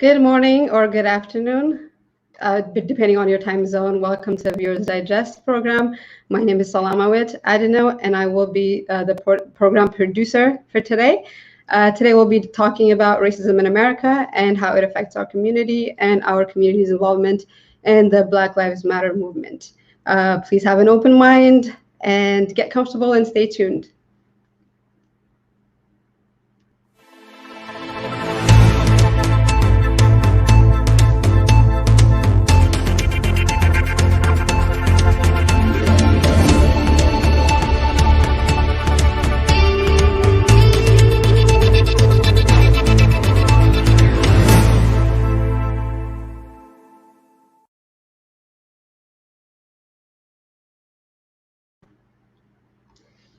Good morning or good afternoon, depending on your time zone. Welcome to Viewers Digest program. My name is Salamawit Adeno, and I will be the program producer for today. Today we'll be talking about racism in America and how it affects our community and our community's involvement in the Black Lives Matter movement. Please have an open mind and get comfortable and stay tuned.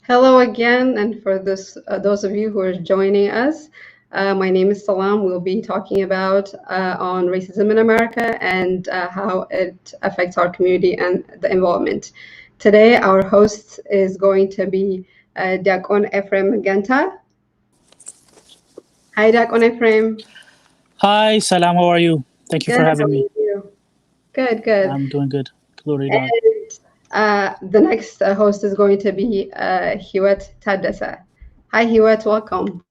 Hello again, and for those of you who are joining us, my name is Salam. We'll be talking about on racism in America and how it affects our community and the involvement. Today, our host is going to be Diakon Ephraim Ganta. Hi, Diakon Ephraim. Hi, Salam. How are you? Thank you for having me. Good. I'm doing good. Glory to God. The next host is going to be Hiwat Tadasa. Hi, Hiwat. Welcome.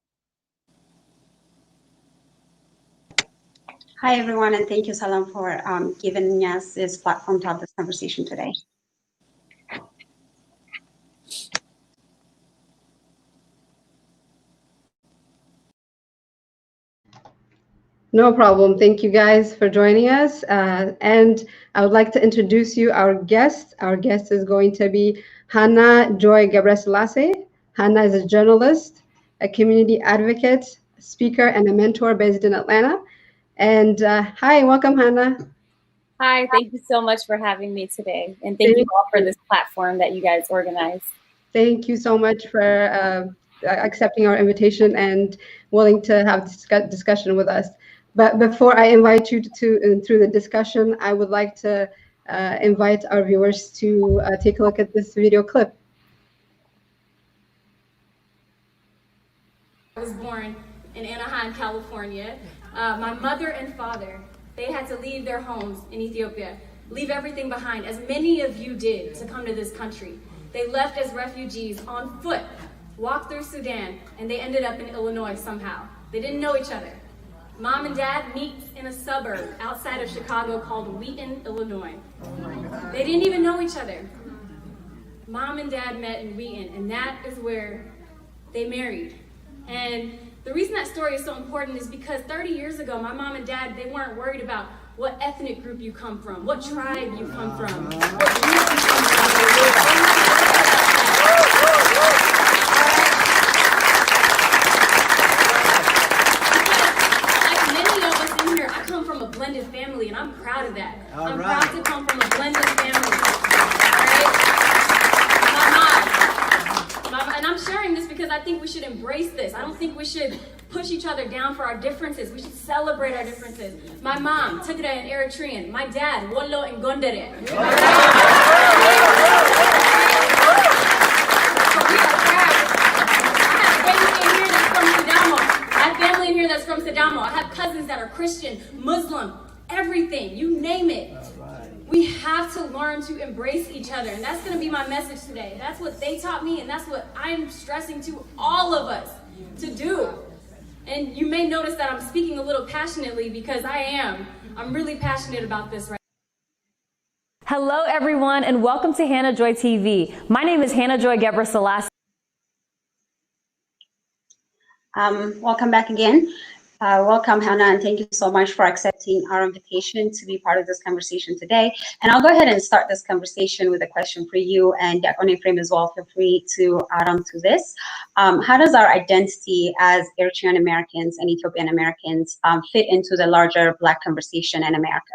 Hi, everyone, and thank you, Salam, for giving us this platform to have this conversation today. No problem. Thank you guys for joining us. And I would like to introduce you our guest. Our guest is going to be Hana Joy Gebresilassie. Hana is a journalist, a community advocate, speaker, and a mentor based in Atlanta. And hi, welcome, Hana. Hi, thank you so much for having me today. And thank you all for this platform that you guys organize. Thank you so much for accepting our invitation and willing to have this discussion with us. But before I invite you through the discussion, I would like to invite our viewers to take a look at this video clip. I was born in Anaheim, California. My mother and father, they had to leave their homes in Ethiopia, leave everything behind, as many of you did, to come to this country. They left as refugees on foot, walked through Sudan, and they ended up in Illinois somehow. They didn't know each other. Mom and dad meet in a suburb outside of Chicago called Wheaton, Illinois. They didn't even know each other. Mom and dad met in Wheaton, and that is where they married. And the reason that story is so important is because 30 years ago, my mom and dad, they weren't worried about what ethnic group you come from, what tribe you come from, what group you come from. Blended family, and I'm proud of that. I'm proud to come from a blended family. All right? My mom, and I'm sharing this because I think we should embrace this. I don't think we should push each other down for our differences. We should celebrate our differences. My mom, Tigray and Eritrean. My dad, Wollo and Gondare. Family in here that's from Sidamo. I have cousins that are Christian, Muslim, everything, you name it. We have to learn to embrace each other, and that's going to be my message today. That's what they taught me, and that's what I'm stressing to all of us to do. And you may notice that I'm speaking a little passionately because I'm really passionate about this right now. Hello everyone, and welcome to Hana Joy TV. My name is Hana Joy Gebresilassie. Welcome back again. Welcome, Hana, and thank you so much for accepting our invitation to be part of this conversation today. And I'll go ahead and start this conversation with a question for you, and Diakon Ephraim as well. Feel free to add on to this. How does our identity as Eritrean Americans and Ethiopian Americans fit into the larger Black conversation in America?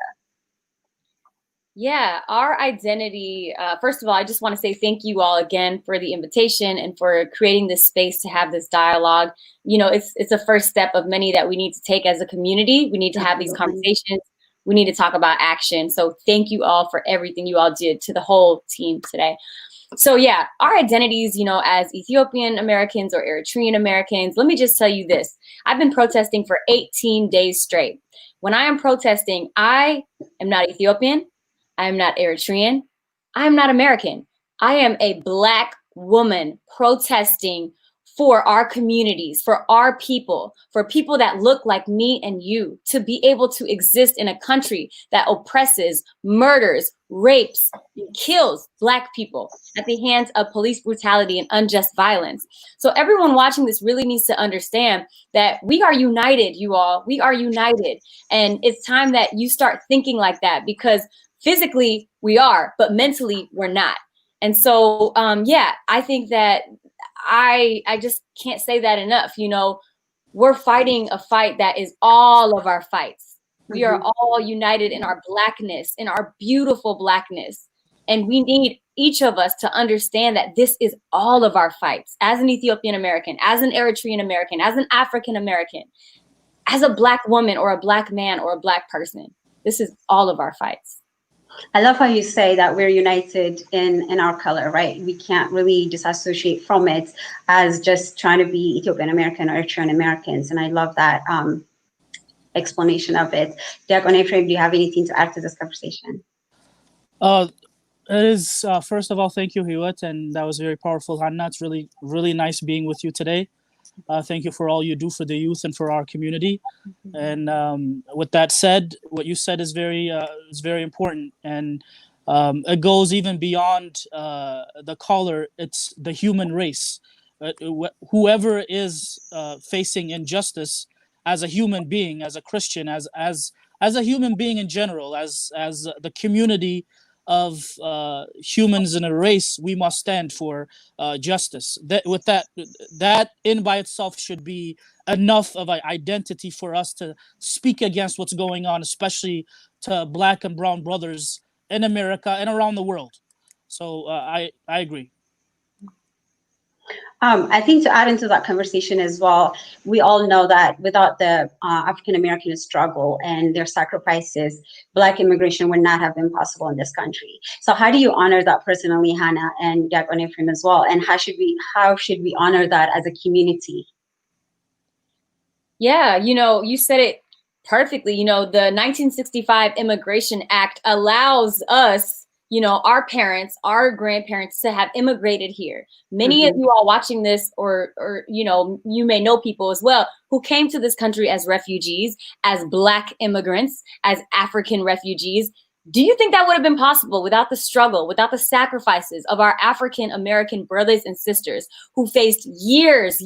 Yeah, our identity, first of all, I just want to say thank you all again for the invitation and for creating this space to have this dialogue. You know, it's a first step of many that we need to take as a community. We need to have these conversations. We need to talk about action. So thank you all for everything you all did, to the whole team today. So yeah, our identities, you know, as Ethiopian Americans or Eritrean Americans, let me just tell you this. I've been protesting for 18 days straight. When I am protesting, I am not Ethiopian. I am not Eritrean. I am not American. I am a Black woman protesting for our communities, for our people, for people that look like me and you, to be able to exist in a country that oppresses, murders, rapes, and kills Black people at the hands of police brutality and unjust violence. So everyone watching this really needs to understand that we are united, you all. We are united. And it's time that you start thinking like that, because physically we are, but mentally we're not. And so, yeah, I think that I just can't say that enough. You know, we're fighting a fight that is all of our fights. We are all united in our Blackness, in our beautiful Blackness. And we need each of us to understand that this is all of our fights. As an Ethiopian American, as an Eritrean American, as an African American, as a Black woman or a Black man or a Black person, this is all of our fights. I love how you say that we're united in our color, right? We can't really disassociate from it as just trying to be Ethiopian American or Eritrean Americans. And I love that explanation of it. Diakon Ephraim, do you have anything to add to this conversation? It is, first of all, thank you, Hiwat, and that was very powerful, Hana. It's really, really nice being with you today. Thank you for all you do for the youth and for our community. And with that said, what you said is very important, and it goes even beyond the color. It's the human race. Whoever is facing injustice, as a human being, as a Christian, as a human being in general, as the community of humans in a race, we must stand for justice. That in by itself should be enough of an identity for us to speak against what's going on, especially to Black and brown brothers in America and around the world. So I agree. I think to add into that conversation as well, we all know that without the African-American struggle and their sacrifices, Black immigration would not have been possible in this country. So how do you honor that personally, Hana and Diakon Ephraim as well? And how should we honor that as a community? Yeah, you know, you said it perfectly. You know, the 1965 Immigration Act allows us, you know, our parents, our grandparents to have immigrated here. Many of you all watching this, or, you know, you may know people as well who came to this country as refugees, as Black immigrants, as African refugees. Do you think that would have been possible without the struggle, without the sacrifices of our African American brothers and sisters who faced years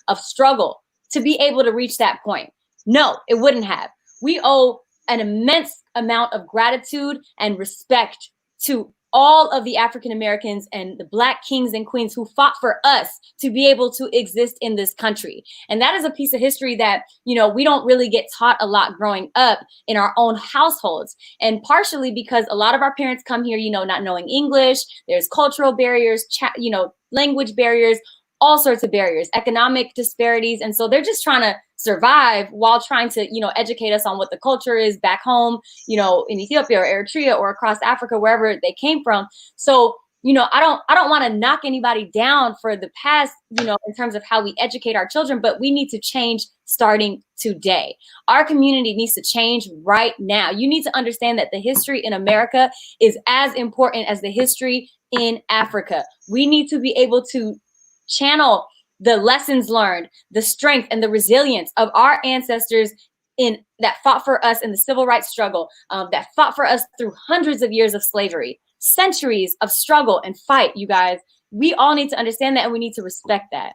of struggle to be able to reach that point? No, it wouldn't have. We owe an immense amount of gratitude and respect to all of the African Americans and the Black kings and queens who fought for us to be able to exist in this country. And that is a piece of history that, you know, we don't really get taught a lot growing up in our own households. And partially because a lot of our parents come here, you know, not knowing English, there's cultural barriers, you know, language barriers, all sorts of barriers, economic disparities. And so they're just trying to survive while trying to, you know, educate us on what the culture is back home, you know, in Ethiopia or Eritrea or across Africa, wherever they came from. So, you know, I don't want to knock anybody down for the past, you know, in terms of how we educate our children, but we need to change starting today. Our community needs to change right now. You need to understand that the history in America is as important as the history in Africa. We need to be able to channel the lessons learned, the strength and the resilience of our ancestors that fought for us in the civil rights struggle, that fought for us through hundreds of years of slavery, centuries of struggle and fight, you guys. We all need to understand that, and we need to respect that.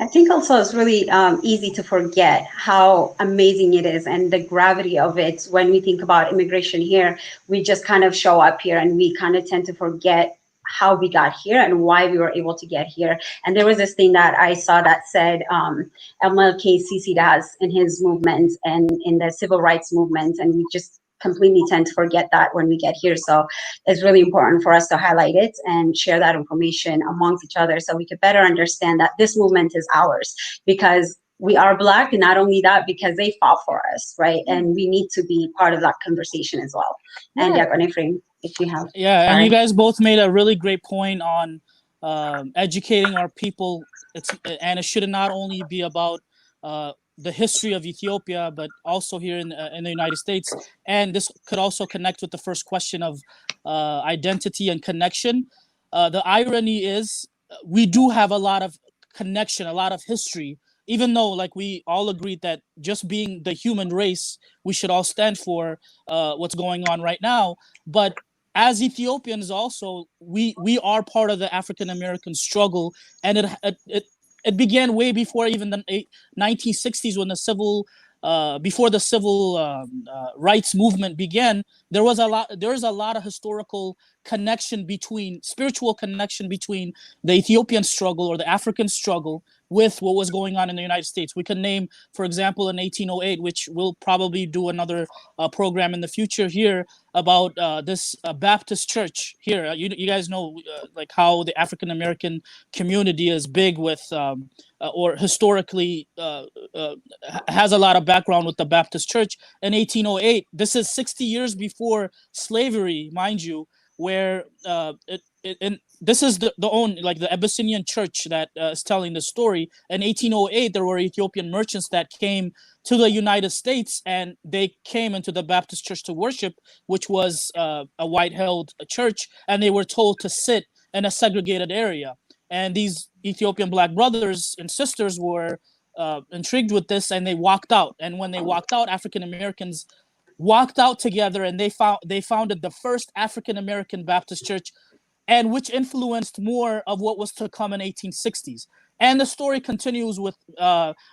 I think also it's really easy to forget how amazing it is and the gravity of it. When we think about immigration here, we just kind of show up here and we kind of tend to forget how we got here and why we were able to get here. And there was this thing that I saw that said MLK CC'd us in his movement and in the civil rights movement, and we just completely tend to forget that when we get here. So it's really important for us to highlight it and share that information amongst each other so we could better understand that this movement is ours, because we are Black, and not only that, because they fought for us, right? And we need to be part of that conversation as well. And Diakon Ephraim. if you have. Yeah, and Sorry. you guys both made a really great point on educating our people. And it should not only be about the history of Ethiopia, but also here in the United States. And this could also connect with the first question of identity and connection. The irony is we do have a lot of connection, a lot of history, even though like we all agreed that just being the human race, we should all stand for what's going on right now. But as Ethiopians also, we are part of the African American struggle, and it began way before even the 1960s when before the civil rights movement began. There is a lot of historical connection spiritual connection between the Ethiopian struggle or the African struggle with what was going on in the United States. We can name, for example, in 1808, which we'll probably do another program in the future here about this Baptist church here. You guys know like how the African American community is big with or historically has a lot of background with the Baptist church. In 1808, this is 60 years before slavery, mind you, where this is the Abyssinian church that is telling the story. In 1808, there were Ethiopian merchants that came to the United States, and they came into the Baptist church to worship, which was a white-held church, and they were told to sit in a segregated area. And these Ethiopian Black brothers and sisters were intrigued with this, and they walked out. And when they walked out, African Americans walked out together, and they founded the first African American Baptist church, and which influenced more of what was to come in 1860s. And the story continues with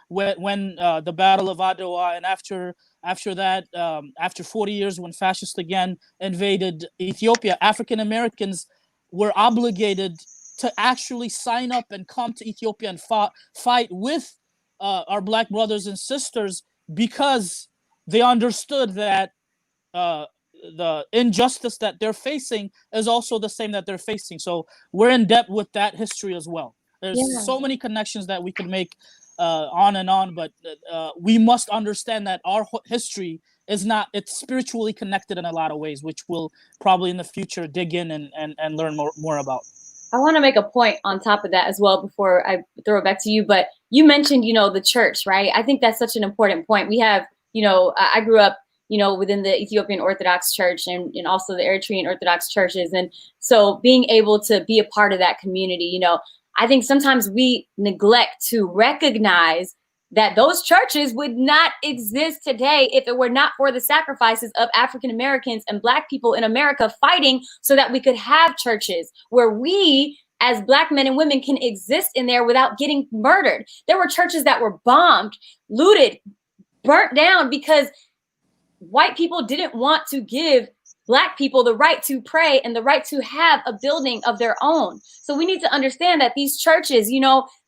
when the Battle of Adwa, and after that, after 40 years, when fascists again invaded Ethiopia, African Americans were obligated to actually sign up and come to Ethiopia and fight with our Black brothers and sisters, because they understood that the injustice that they're facing is also the same that they're facing. So we're in depth with that history as well. There's so many connections that we can make on and on, but we must understand that our history it's spiritually connected in a lot of ways, which we'll probably in the future dig in and learn more about. I want to make a point on top of that as well before I throw it back to you. But you mentioned, the church, right? I think that's such an important point. We have, I grew up, within the Ethiopian Orthodox Church and also the Eritrean Orthodox churches. And so being able to be a part of that community, I think sometimes we neglect to recognize that those churches would not exist today if it were not for the sacrifices of African Americans and Black people in America fighting so that we could have churches where we as Black men and women can exist in there without getting murdered. There were churches that were bombed, looted, burnt down because white people didn't want to give Black people the right to pray and the right to have a building of their own. So we need to understand that these churches,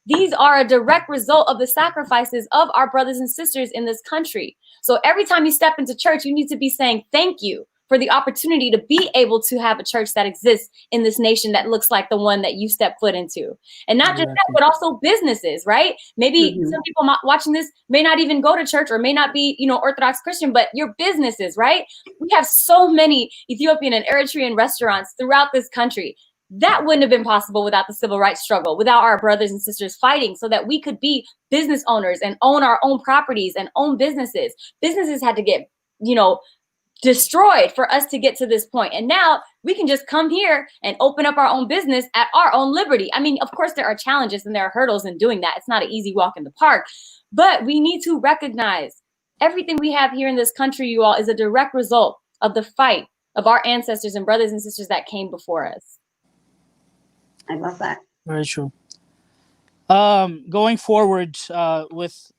these are a direct result of the sacrifices of our brothers and sisters in this country. So every time you step into church, you need to be saying thank you for the opportunity to be able to have a church that exists in this nation that looks like the one that you step foot into. And not just that, but also businesses, right? Maybe some people watching this may not even go to church or may not be, Orthodox Christian, but your businesses, right? We have so many Ethiopian and Eritrean restaurants throughout this country. That wouldn't have been possible without the civil rights struggle, without our brothers and sisters fighting so that we could be business owners and own our own properties and own businesses. Businesses had to get, destroyed for us to get to this point. And now we can just come here and open up our own business at our own liberty. I mean, of course, there are challenges and there are hurdles in doing that. It's not an easy walk in the park, but we need to recognize everything we have here in this country, you all, is a direct result of the fight of our ancestors and brothers and sisters that came before us. I love that. Very true. Going forward with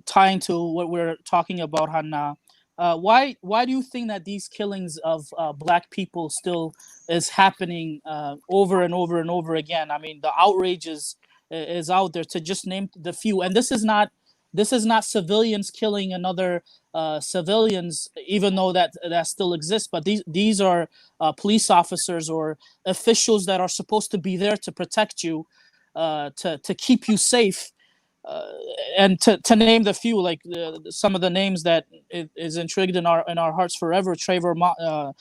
tying to what we're talking about, Hana, why do you think that these killings of Black people still is happening over and over and over again? I mean, the outrage is out there, to just name the few. And this is not civilians killing another civilians, even though that still exists. But these are police officers or officials that are supposed to be there to protect you, to keep you safe. and to name the few, like some of the names that is intrigued in our hearts forever: Trayvon Martin,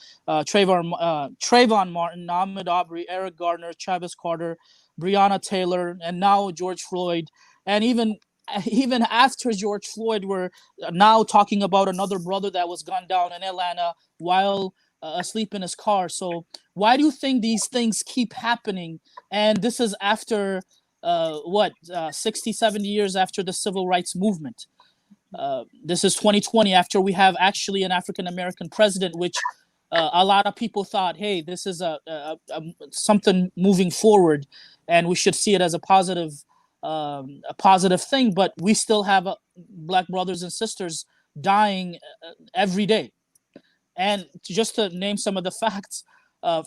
Ahmaud Arbery, Eric Garner, Travis Carter, Breonna Taylor, and now George Floyd. And even after George Floyd, we're now talking about another brother that was gunned down in Atlanta while asleep in his car. So why do you think these things keep happening? And this is after 60, 70 years after the civil rights movement. This is 2020, after we have actually an African-American president, which a lot of people thought, hey, this is a something moving forward, and we should see it as a positive thing. But we still have Black brothers and sisters dying every day. And just to name some of the facts,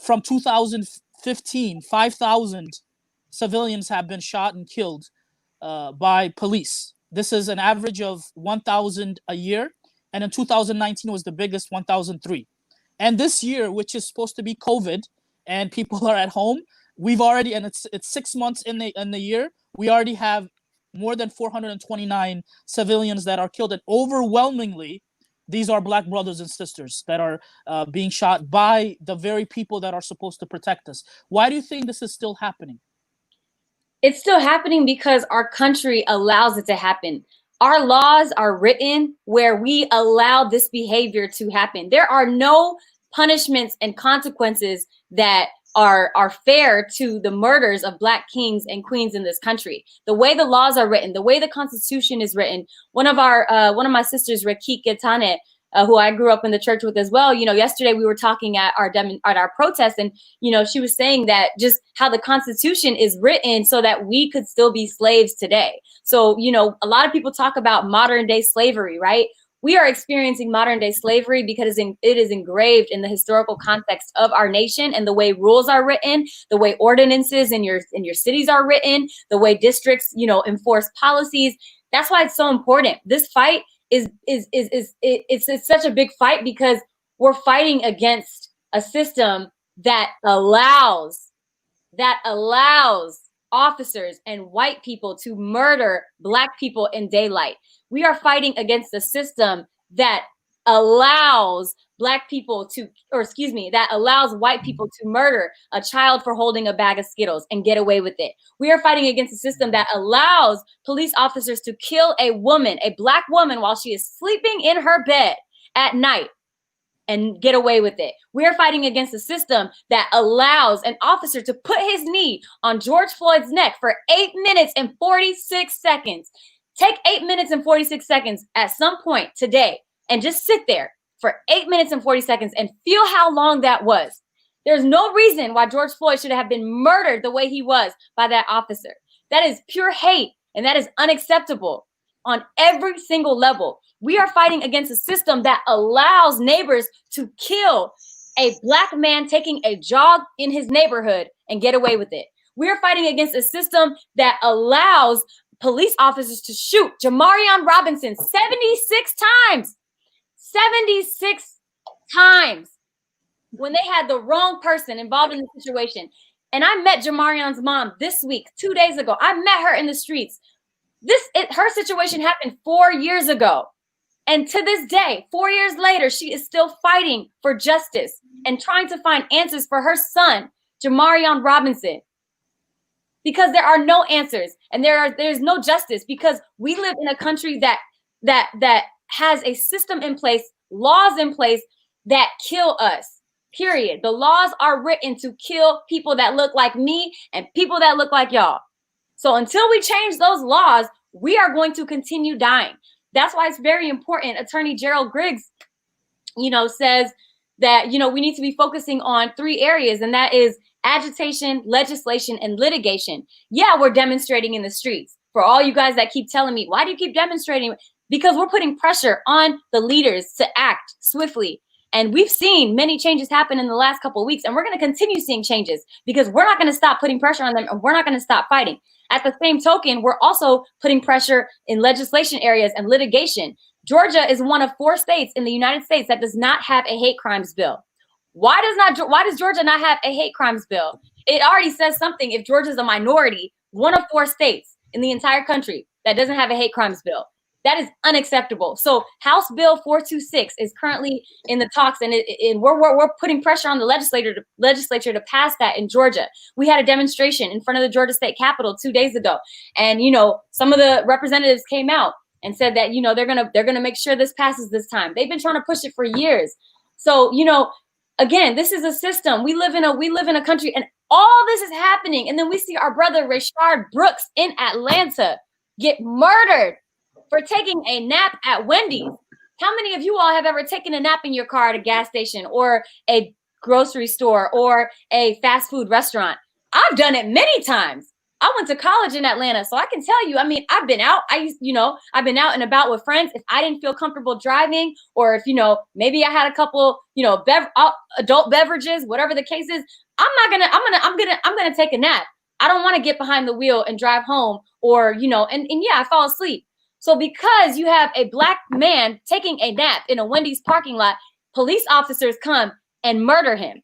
from 2015, 5,000 civilians have been shot and killed by police. This is an average of 1,000 a year. And in 2019 was the biggest, 1,003. And this year, which is supposed to be COVID and people are at home, we've already, and it's 6 months in the year, we already have more than 429 civilians that are killed. And overwhelmingly, these are Black brothers and sisters that are being shot by the very people that are supposed to protect us. Why do you think this is still happening? It's still happening because our country allows it to happen. Our laws are written where we allow this behavior to happen. There are no punishments and consequences that are fair to the murders of Black kings and queens in this country. The way the laws are written, the way the Constitution is written. One of my sisters, Rakik Getane, who I grew up in the church with as well. You know, yesterday we were talking at our protest, and you know, she was saying that just how the Constitution is written so that we could still be slaves today. So, you know, a lot of people talk about modern day slavery, right? We are experiencing modern day slavery because it is engraved in the historical context of our nation, and the way rules are written, the way ordinances in your cities are written, the way districts, you know, enforce policies. That's why it's so important. This fight it's such a big fight because we're fighting against a system that allows officers and white people to murder Black people in daylight. We are fighting against a system that allows Black people that allows white people to murder a child for holding a bag of Skittles and get away with it. We are fighting against a system that allows police officers to kill a woman, a Black woman, while she is sleeping in her bed at night and get away with it. We are fighting against a system that allows an officer to put his knee on George Floyd's neck for 8 minutes and 46 seconds. Take 8 minutes and 46 seconds at some point today and just sit there for 8 minutes and 40 seconds and feel how long that was. There's no reason why George Floyd should have been murdered the way he was by that officer. That is pure hate, and that is unacceptable on every single level. We are fighting against a system that allows neighbors to kill a Black man taking a jog in his neighborhood and get away with it. We are fighting against a system that allows police officers to shoot Jamarion Robinson 76 times. 76 times when they had the wrong person involved in the situation. And I met Jamarion's mom this week, 2 days ago. I met her in the streets. Her situation happened 4 years ago. And to this day, 4 years later, she is still fighting for justice and trying to find answers for her son, Jamarion Robinson. Because there are no answers and there's no justice, because we live in a country that has a system in place, laws in place that kill us, period. The laws are written to kill people that look like me and people that look like y'all. So until we change those laws, we are going to continue dying. That's why it's very important. Attorney Gerald Griggs, you know, says that, you know, we need to be focusing on 3 areas, and that is agitation, legislation, and litigation. Yeah, we're demonstrating in the streets. For all you guys that keep telling me, why do you keep demonstrating? Because we're putting pressure on the leaders to act swiftly. And we've seen many changes happen in the last couple of weeks, and we're going to continue seeing changes because we're not going to stop putting pressure on them, and we're not going to stop fighting. At the same token, we're also putting pressure in legislation areas and litigation. Georgia is one of 4 states in the United States that does not have a hate crimes bill. Why does Georgia not have a hate crimes bill? It already says something if Georgia's a minority, one of 4 states in the entire country. that doesn't have a hate crimes bill. That is unacceptable. So House Bill 426 is currently in the talks, and we're putting pressure on the legislature to pass that in Georgia. We had a demonstration in front of the Georgia State Capitol 2 days ago, and some of the representatives came out and said that they're gonna make sure this passes this time. They've been trying to push it for years. So again, this is a system. We live in a country, and all this is happening, and then we see our brother Rayshard Brooks in Atlanta get murdered for taking a nap at Wendy's. How many of you all have ever taken a nap in your car at a gas station or a grocery store or a fast food restaurant? I've done it many times. I went to college in Atlanta, so I can tell you, I've been out. I've been out and about with friends. If I didn't feel comfortable driving, or if, maybe I had a couple, adult beverages, whatever the case is, I'm gonna take a nap. I don't want to get behind the wheel and drive home, or, I fall asleep. So because you have a black man taking a nap in a Wendy's parking lot, police officers come and murder him.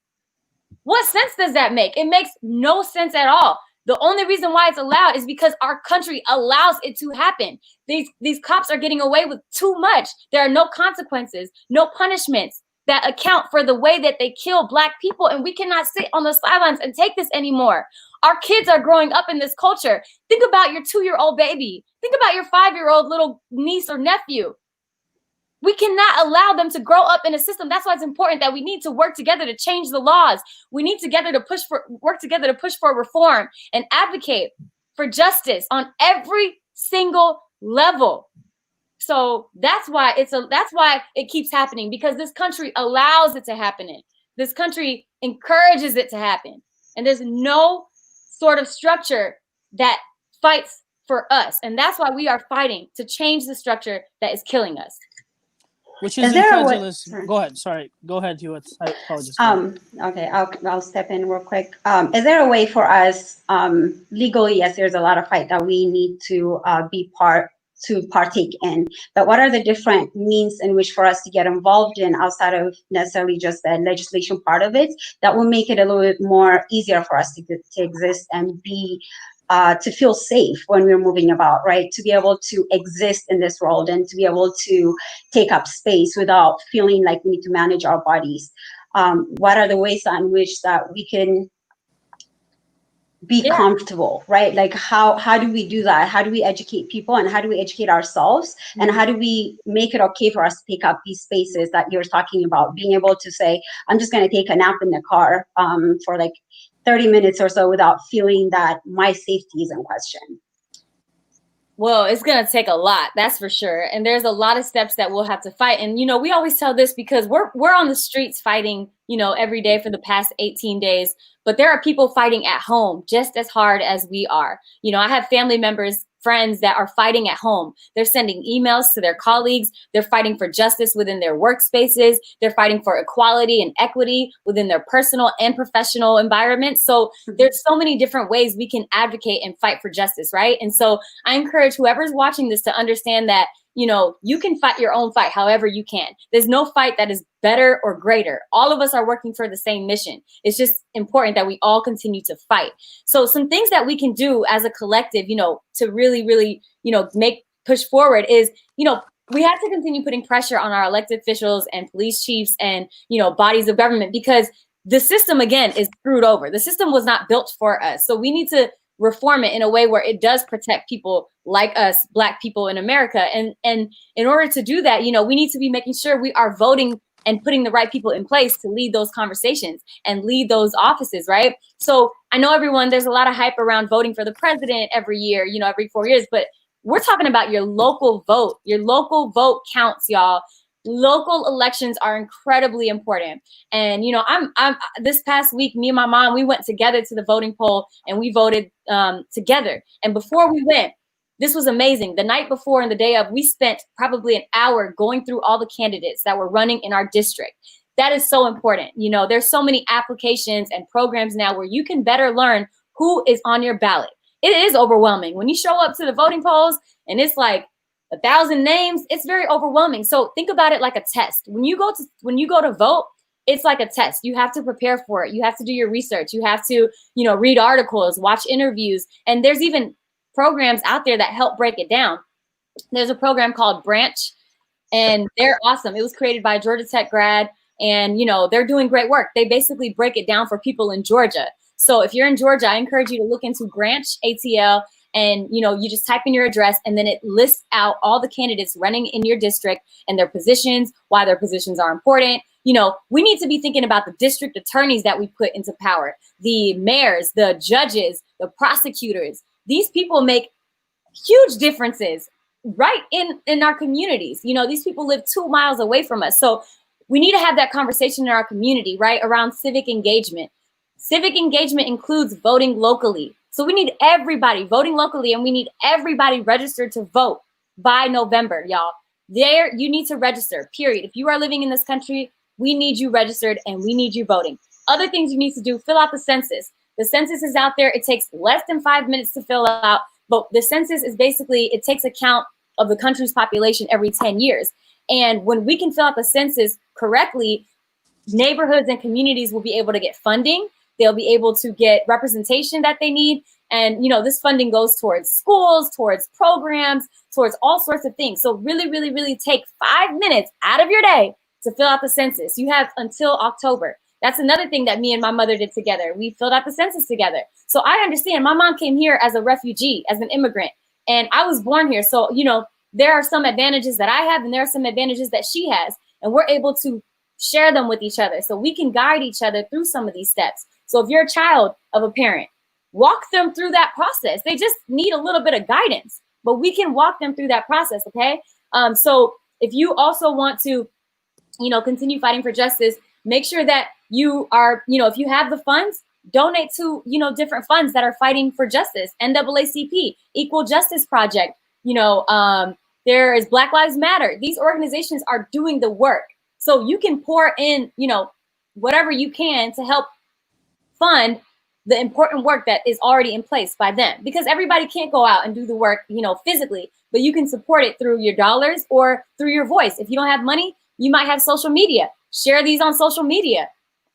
What sense does that make? It makes no sense at all. The only reason why it's allowed is because our country allows it to happen. These cops are getting away with too much. There are no consequences, no punishments that account for the way that they kill Black people, and we cannot sit on the sidelines and take this anymore. Our kids are growing up in this culture. Think about your 2-year-old baby. Think about your 5-year-old little niece or nephew. We cannot allow them to grow up in a system. That's why it's important that we need to work together to change the laws. We need work together to push for reform and advocate for justice on every single level. So that's why it keeps happening, because this country allows it to happen. This country encourages it to happen. And there's no sort of structure that fights for us. And that's why we are fighting to change the structure that is killing us. Which is incredulous. Go ahead. Sorry. Go ahead, Hewitt. I apologize. Okay, I'll step in real quick. Is there a way for us, legally, yes, there's a lot of fight that we need to partake in, but what are the different means in which for us to get involved in, outside of necessarily just the legislation part of it, that will make it a little bit more easier for us to exist and be to feel safe when we're moving about, right? To be able to exist in this world and to be able to take up space without feeling like we need to manage our bodies. What are the ways in which that we can be comfortable, right? Like how do we do that? How do we educate people, and how do we educate ourselves? And how do we make it okay for us to take up these spaces that you're talking about? Being able to say, I'm just going to take a nap in the car for like 30 minutes or so without feeling that my safety is in question. Well, it's going to take a lot, that's for sure. And there's a lot of steps that we'll have to fight. And, we always tell this because we're on the streets fighting, every day for the past 18 days. But there are people fighting at home just as hard as we are. I have family members, friends that are fighting at home. They're sending emails to their colleagues. They're fighting for justice within their workspaces. They're fighting for equality and equity within their personal and professional environments. So there's so many different ways we can advocate and fight for justice, right? And so I encourage whoever's watching this to understand that, you can fight your own fight however you can. There's no fight that is better or greater. All of us are working for the same mission. It's just important that we all continue to fight. So some things that we can do as a collective, to really, really, push forward is, we have to continue putting pressure on our elected officials and police chiefs and, bodies of government, because the system, again, is screwed over. The system was not built for us. So we need to reform it in a way where it does protect people like us, Black people in America. And in order to do that, we need to be making sure we are voting and putting the right people in place to lead those conversations and lead those offices, right? So I know there's a lot of hype around voting for the president every year, every 4 years, but we're talking about your local vote. Your local vote counts, y'all. Local elections are incredibly important. And, I'm this past week, me and my mom, we went together to the voting poll and we voted together. And before we went, this was amazing. The night before and the day of, we spent probably an hour going through all the candidates that were running in our district. That is so important. There's so many applications and programs now where you can better learn who is on your ballot. It is overwhelming. When you show up to the voting polls and it's like 1,000 names, it's very overwhelming. So think about it like a test. When you go to vote, it's like a test. You have to prepare for it. You have to do your research. You have to, read articles, watch interviews. And there's even programs out there that help break it down. There's a program called Branch, and they're awesome. It was created by a Georgia Tech grad, and, you know, they're doing great work. They basically break it down for people in Georgia. So if you're in Georgia, I encourage you to look into Branch ATL, and, you know, you just type in your address, and then it lists out all the candidates running in your district and their positions, why their positions are important. You know, we need to be thinking about the district attorneys that we put into power, the mayors, the judges, the prosecutors. These people make huge differences right in our communities. You know, these people live 2 miles away from us. So we need to have that conversation in our community, right, around civic engagement. Civic engagement includes voting locally. So we need everybody voting locally, and we need everybody registered to vote by November, y'all. There, you need to register, period. If you are living in this country, we need you registered, and we need you voting. Other things you need to do, fill out the census. The census is out there. It takes less than 5 minutes to fill out, but the census is basically, it takes account of the country's population every 10 years. And when we can fill out the census correctly, neighborhoods and communities will be able to get funding. They'll be able to get representation that they need. And, you know, this funding goes towards schools, towards programs, towards all sorts of things. So really, really, really take 5 minutes out of your day to fill out the census. You have until October. That's another thing that me and my mother did together. We filled out the census together. So I understand my mom came here as a refugee, as an immigrant, and I was born here. So, you know, there are some advantages that I have, and there are some advantages that she has, and we're able to share them with each other so we can guide each other through some of these steps. So if you're a child of a parent, walk them through that process. They just need a little bit of guidance, but we can walk them through that process, okay? So if you also want to, you know, continue fighting for justice, make sure that you are, you know, if you have the funds, donate to, you know, different funds that are fighting for justice. NAACP, Equal Justice Project, you know, there is Black Lives Matter. These organizations are doing the work. So you can pour in, you know, whatever you can to help fund the important work that is already in place by them, because everybody can't go out and do the work, you know, physically, but you can support it through your dollars or through your voice. If you don't have money, you might have social media. Share these on social media,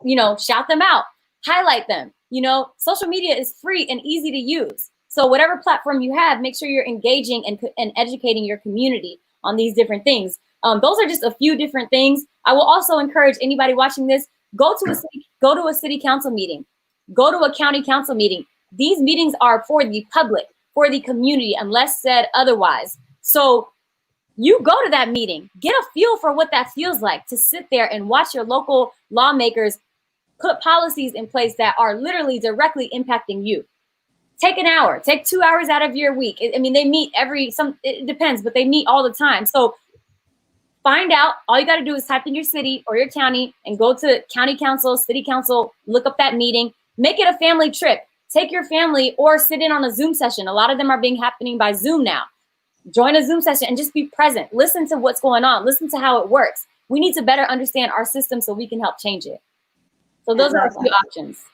you know, shout them out, highlight them. You know, social media is free and easy to use. So whatever platform you have, make sure you're engaging and educating your community on these different things. Those are just a few different things. I will also encourage anybody watching this, go to a city council meeting, go to a county council meeting. These meetings are for the public, for the community, unless said otherwise. So you go to that meeting, get a feel for what that feels like to sit there and watch your local lawmakers put policies in place that are literally directly impacting you. Take an hour, take 2 hours out of your week. I mean, they meet it depends, but they meet all the time. So find out, all you got to do is type in your city or your county and go to county council, city council, look up that meeting, make it a family trip. Take your family or sit in on a Zoom session. A lot of them are happening by Zoom now. Join a Zoom session and just be present. Listen to what's going on. Listen to how it works. We need to better understand our system so we can help change it. So those are a few options.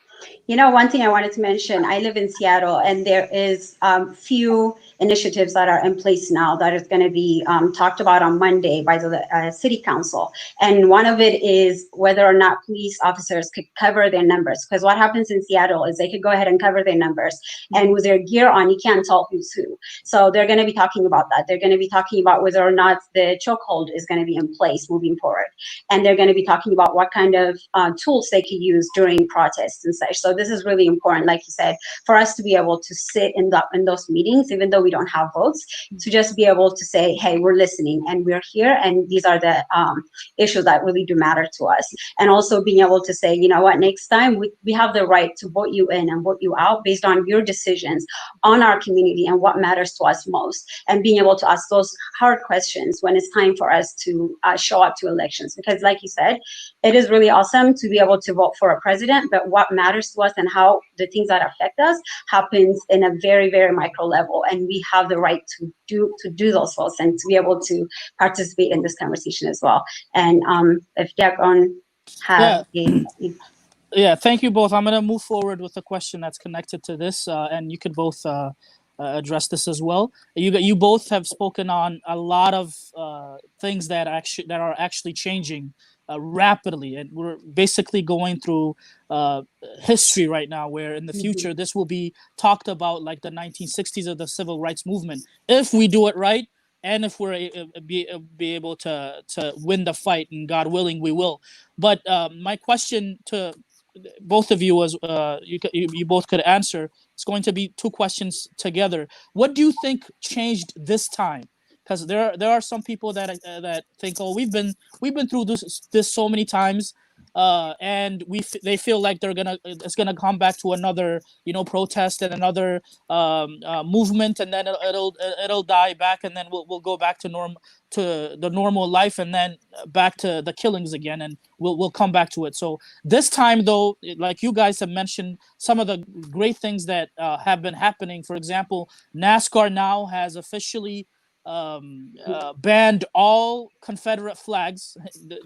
You know, one thing I wanted to mention, I live in Seattle, and there is few initiatives that are in place now that is going to be talked about on Monday by the city council. And one of it is whether or not police officers could cover their numbers. Because what happens in Seattle is they could go ahead and cover their numbers. And with their gear on, you can't tell who's who. So they're going to be talking about that. They're going to be talking about whether or not the chokehold is going to be in place moving forward. And they're going to be talking about what kind of tools they could use during protests and such. So this is really important, like you said, for us to be able to sit in those meetings, even though we don't have votes, to just be able to say, hey, we're listening and we're here, and these are the issues that really do matter to us. And also being able to say, you know what, next time we have the right to vote you in and vote you out based on your decisions on our community and what matters to us most, and being able to ask those hard questions when it's time for us to show up to elections. Because like you said, it is really awesome to be able to vote for a president, but what matters to us and how the things that affect us happens in a very, very micro level. And we have the right to do those votes and to be able to participate in this conversation as well. And if Diakon have Yeah, thank you both. I'm going to move forward with a question that's connected to this, and you can both address this as well. You both have spoken on a lot of things that are actually changing rapidly, and we're basically going through history right now, where in the future this will be talked about like the 1960s of the civil rights movement, if we do it right, and if we're be able to win the fight, and God willing, we will. But my question to both of you was, you both could answer. It's going to be two questions together. What do you think changed this time? Because there are some people that think, oh, we've been through this so many times, and they feel like it's gonna come back to another protest and another movement, and then it'll die back, and then we'll go back to the normal life, and then back to the killings again, and we'll come back to it. So this time, though, like you guys have mentioned, some of the great things that have been happening. For example, NASCAR now has officially banned all Confederate flags.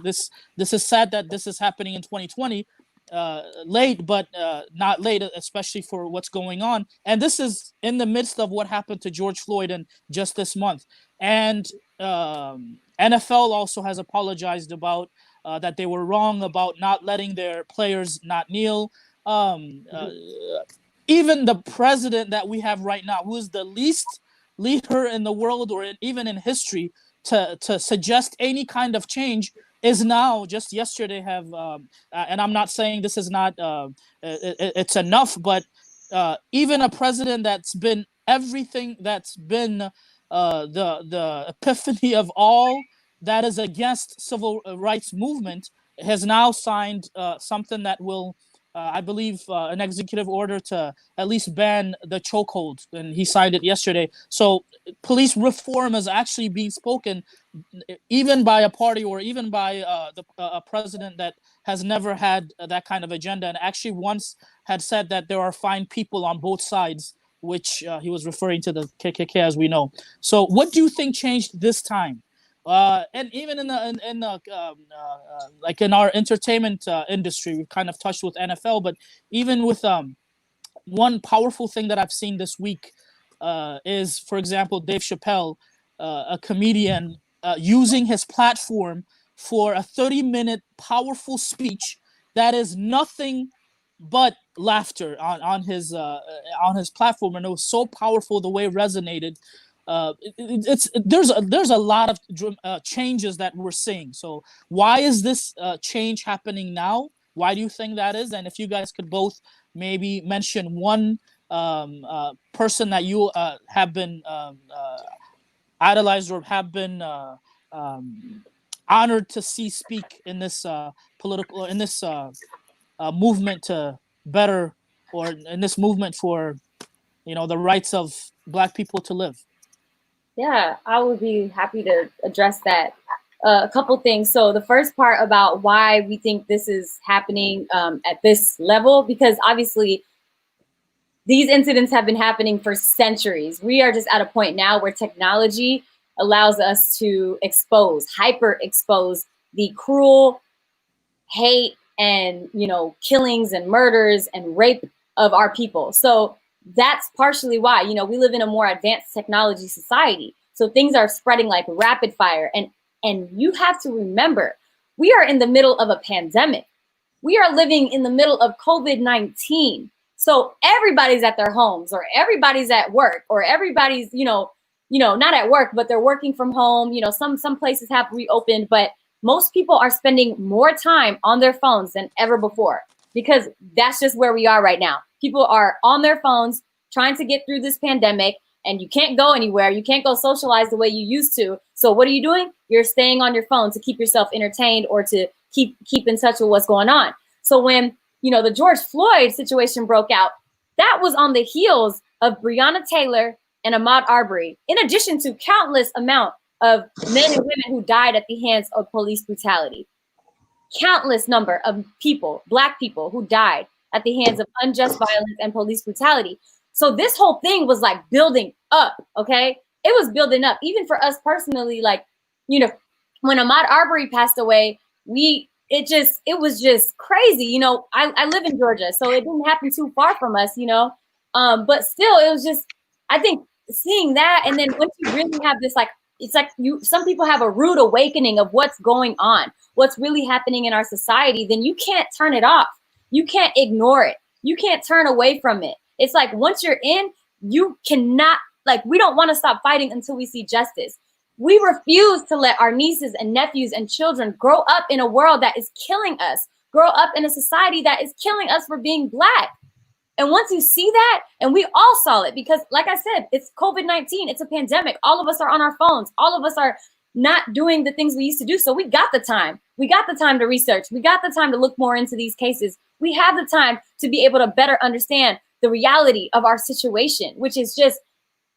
This is sad that this is happening in 2020, late, but not late, especially for what's going on. And this is in the midst of what happened to George Floyd in just this month. And NFL also has apologized about that they were wrong about not letting their players not kneel. Even the president that we have right now, who is the least leader in the world or even in history to suggest any kind of change, is now just yesterday have and I'm not saying this is not it's enough, but even a president that's been everything, that's been the epiphany of all that is against civil rights movement, has now signed something that will I believe an executive order to at least ban the chokehold, and he signed it yesterday. So police reform is actually being spoken, even by a party or even by a president that has never had that kind of agenda, and actually once had said that there are fine people on both sides, which he was referring to the KKK, as we know. So what do you think changed this time? And even in like in our entertainment industry, we kind of touched with NFL, but even with one powerful thing that I've seen this week is, for example, Dave Chappelle, a comedian, using his platform for a 30-minute powerful speech that is nothing but laughter on his platform, and it was so powerful the way it resonated. There's a lot of changes that we're seeing. So why is this change happening now? Why do you think that is? And if you guys could both maybe mention one person that you have been idolized or have been honored to see speak in this political, in this movement to better, or in this movement for the rights of Black people to live. Yeah, I would be happy to address that. A couple things. So the first part about why we think this is happening at this level, because obviously these incidents have been happening for centuries. We are just at a point now where technology allows us to hyper expose the cruel hate and, killings and murders and rape of our people. So that's partially why, we live in a more advanced technology society. So things are spreading like rapid fire. And you have to remember, we are in the middle of a pandemic. We are living in the middle of COVID-19. So everybody's at their homes, or everybody's at work, or everybody's, not at work, but they're working from home. Some places have reopened, but most people are spending more time on their phones than ever before, because that's just where we are right now. People are on their phones trying to get through this pandemic, and you can't go anywhere. You can't go socialize the way you used to. So what are you doing? You're staying on your phone to keep yourself entertained or to keep in touch with what's going on. So when, the George Floyd situation broke out, that was on the heels of Breonna Taylor and Ahmaud Arbery, in addition to countless amount of men and women who died at the hands of police brutality. Countless number of people, Black people, who died at the hands of unjust violence and police brutality. So this whole thing was like building up, okay? It was building up. Even for us personally, like, when Ahmaud Arbery passed away, it was just crazy. I live in Georgia, so it didn't happen too far from us, but still, it was just, I think, seeing that, and then once you really have this like it's like some people have a rude awakening of what's going on, what's really happening in our society, then you can't turn it off. You can't ignore it. You can't turn away from it. It's like once you're in, you cannot, like, we don't want to stop fighting until we see justice. We refuse to let our nieces and nephews and children grow up in a world that is killing us, grow up in a society that is killing us for being Black. And once you see that, and we all saw it, because like I said, it's COVID-19, it's a pandemic. All of us are on our phones. All of us are not doing the things we used to do. So we got the time. We got the time to research. We got the time to look more into these cases. We have the time to be able to better understand the reality of our situation, which is just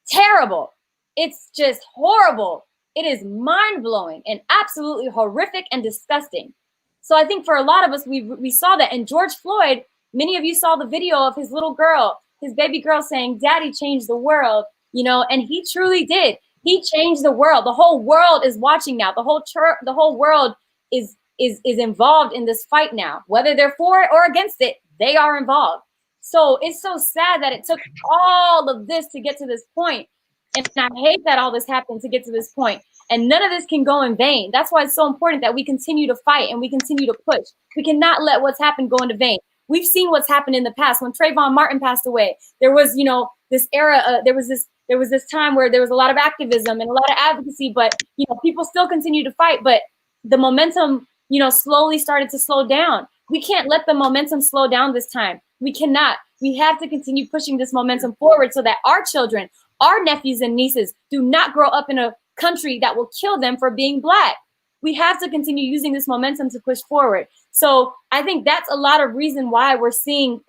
terrible. It's just horrible. It is mind-blowing and absolutely horrific and disgusting. So I think for a lot of us, we saw that. And George Floyd, many of you saw the video of his little girl, his baby girl saying, "Daddy changed the world," you know, and he truly did. He changed the world. The whole world is watching now. The whole world is involved in this fight now. Whether they're for it or against it, they are involved. So it's so sad that it took all of this to get to this point. And I hate that all this happened to get to this point. And none of this can go in vain. That's why it's so important that we continue to fight and we continue to push. We cannot let what's happened go into vain. We've seen what's happened in the past. When Trayvon Martin passed away, there was, you know, this era, there was this time where there was a lot of activism and a lot of advocacy, but, you know, people still continue to fight, but the momentum, you know, slowly started to slow down. We can't let the momentum slow down this time. We cannot. We have to continue pushing this momentum forward so that our children, our nephews and nieces do not grow up in a country that will kill them for being Black. We have to continue using this momentum to push forward. So I think that's a lot of reason why we're seeing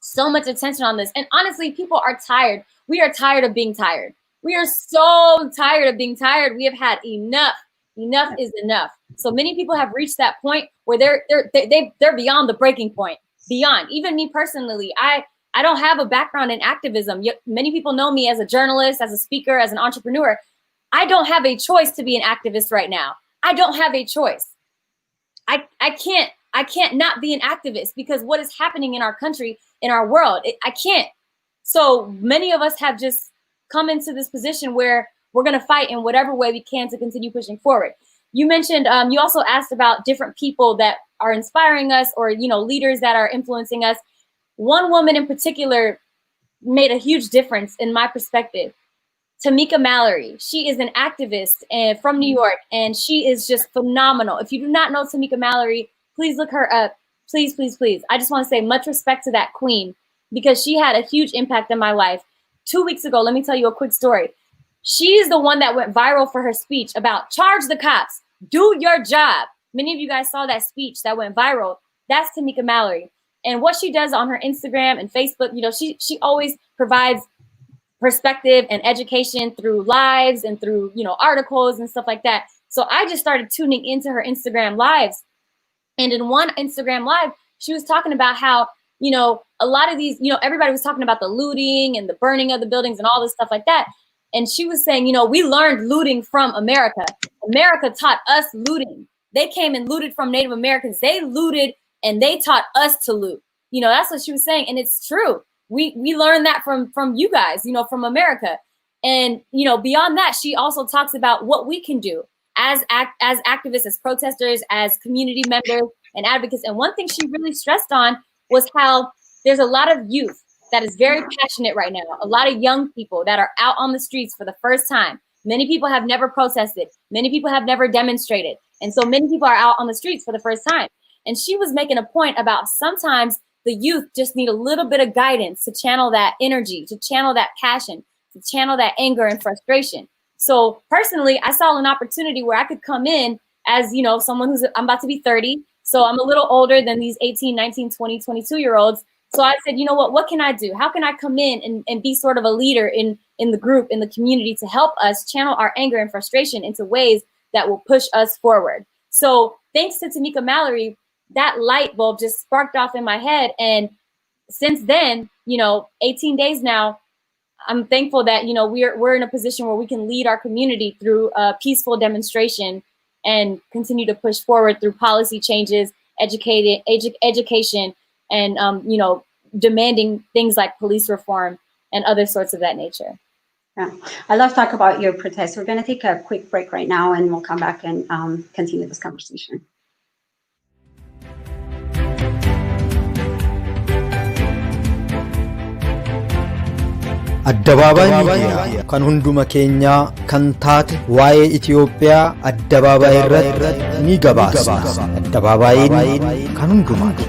so much attention on this. And honestly, people are tired. We are tired of being tired. We are so tired of being tired. We have had enough. Enough is enough. So many people have reached that point where they're beyond the breaking point. Beyond. Even me personally, I don't have a background in activism. Many people know me as a journalist, as a speaker, as an entrepreneur. I don't have a choice to be an activist right now. I don't have a choice. I can't not be an activist because what is happening in our country, in our world, I can't. So many of us have just come into this position where we're going to fight in whatever way we can to continue pushing forward. You mentioned, you also asked about different people that are inspiring us or, you know, leaders that are influencing us. One woman in particular made a huge difference in my perspective. Tamika Mallory. She is an activist from New York, and she is just phenomenal. If you do not know Tamika Mallory, please look her up. Please, please, please. I just want to say much respect to that queen because she had a huge impact in my life. 2 weeks ago, let me tell you a quick story. She's the one that went viral for her speech about charge the cops, do your job. Many of you guys saw that speech that went viral. That's Tamika Mallory. And what she does on her Instagram and Facebook, you know, she always provides perspective and education through lives and through, you know, articles and stuff like that. So I just started tuning into her Instagram lives. And in one Instagram live, she was talking about how, you know, a lot of these, you know, everybody was talking about the looting and the burning of the buildings and all this stuff like that. And she was saying, you know, we learned looting from America. America taught us looting. They came and looted from Native Americans. They looted and they taught us to loot. You know, that's what she was saying. And it's true. We learned that from you guys, you know, from America. And, you know, beyond that, she also talks about what we can do as activists, as protesters, as community members and advocates. And one thing she really stressed on was how there's a lot of youth that is very passionate right now. A lot of young people that are out on the streets for the first time. Many people have never protested. Many people have never demonstrated. And so many people are out on the streets for the first time. And she was making a point about sometimes the youth just need a little bit of guidance to channel that energy, to channel that passion, to channel that anger and frustration. So personally, I saw an opportunity where I could come in as, you know, someone I'm about to be 30. So I'm a little older than these 18, 19, 20, 22-year-olds. So I said, you know what can I do? How can I come in and be sort of a leader in the group, in the community to help us channel our anger and frustration into ways that will push us forward? So thanks to Tamika Mallory, that light bulb just sparked off in my head. And since then, you know, 18 days now, I'm thankful that, you know, we're in a position where we can lead our community through a peaceful demonstration and continue to push forward through policy changes, education, and, you know, demanding things like police reform and other sorts of that nature. Yeah, I love talk about your protest. We're going to take a quick break right now, and we'll come back and continue this conversation. Addabaabaay miidiyaa kan hunduma keenyaa kan taate waa'ee Itoophiyaa addabaabaay irratti ni gabaasa. Addabaabaayin kan hundumaati.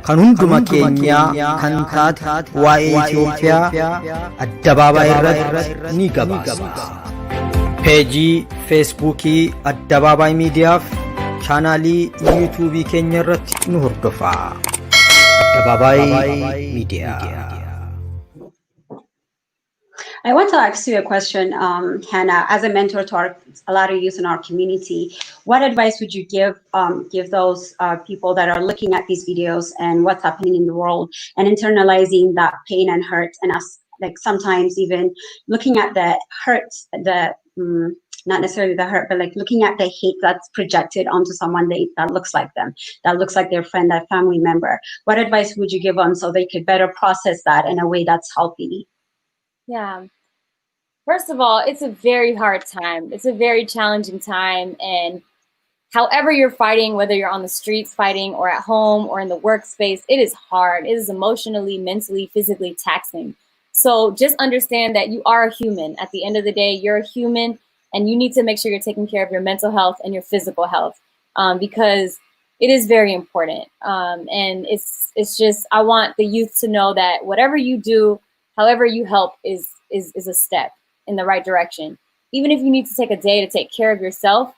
kan hunduma keenyaa kan taate waa'ee Itoophiyaa addabaabaay irratti ni gabaasa. Peejii Feesbuukii Addabaabaay Miidiyaaf chaanaalii yuutuubii keenya irratti nu hordofaa. Addabaabaay Miidiyaa. I want to ask you a question, Hana. As a mentor to a lot of youth in our community, what advice would you give those people that are looking at these videos and what's happening in the world and internalizing that pain and hurt, and us, like sometimes even looking at the hurt, not necessarily the hurt, but like looking at the hate that's projected onto someone that looks like them, that looks like their friend, that family member? What advice would you give them so they could better process that in a way that's healthy? Yeah. First of all, it's a very hard time. It's a very challenging time. And however you're fighting, whether you're on the streets fighting or at home or in the workspace, it is hard. It is emotionally, mentally, physically taxing. So just understand that you are a human. At the end of the day, you're a human, and you need to make sure you're taking care of your mental health and your physical health, because it is very important. And it's just, I want the youth to know that whatever you do, however you help is a step in the right direction. Even if you need to take a day to take care of yourself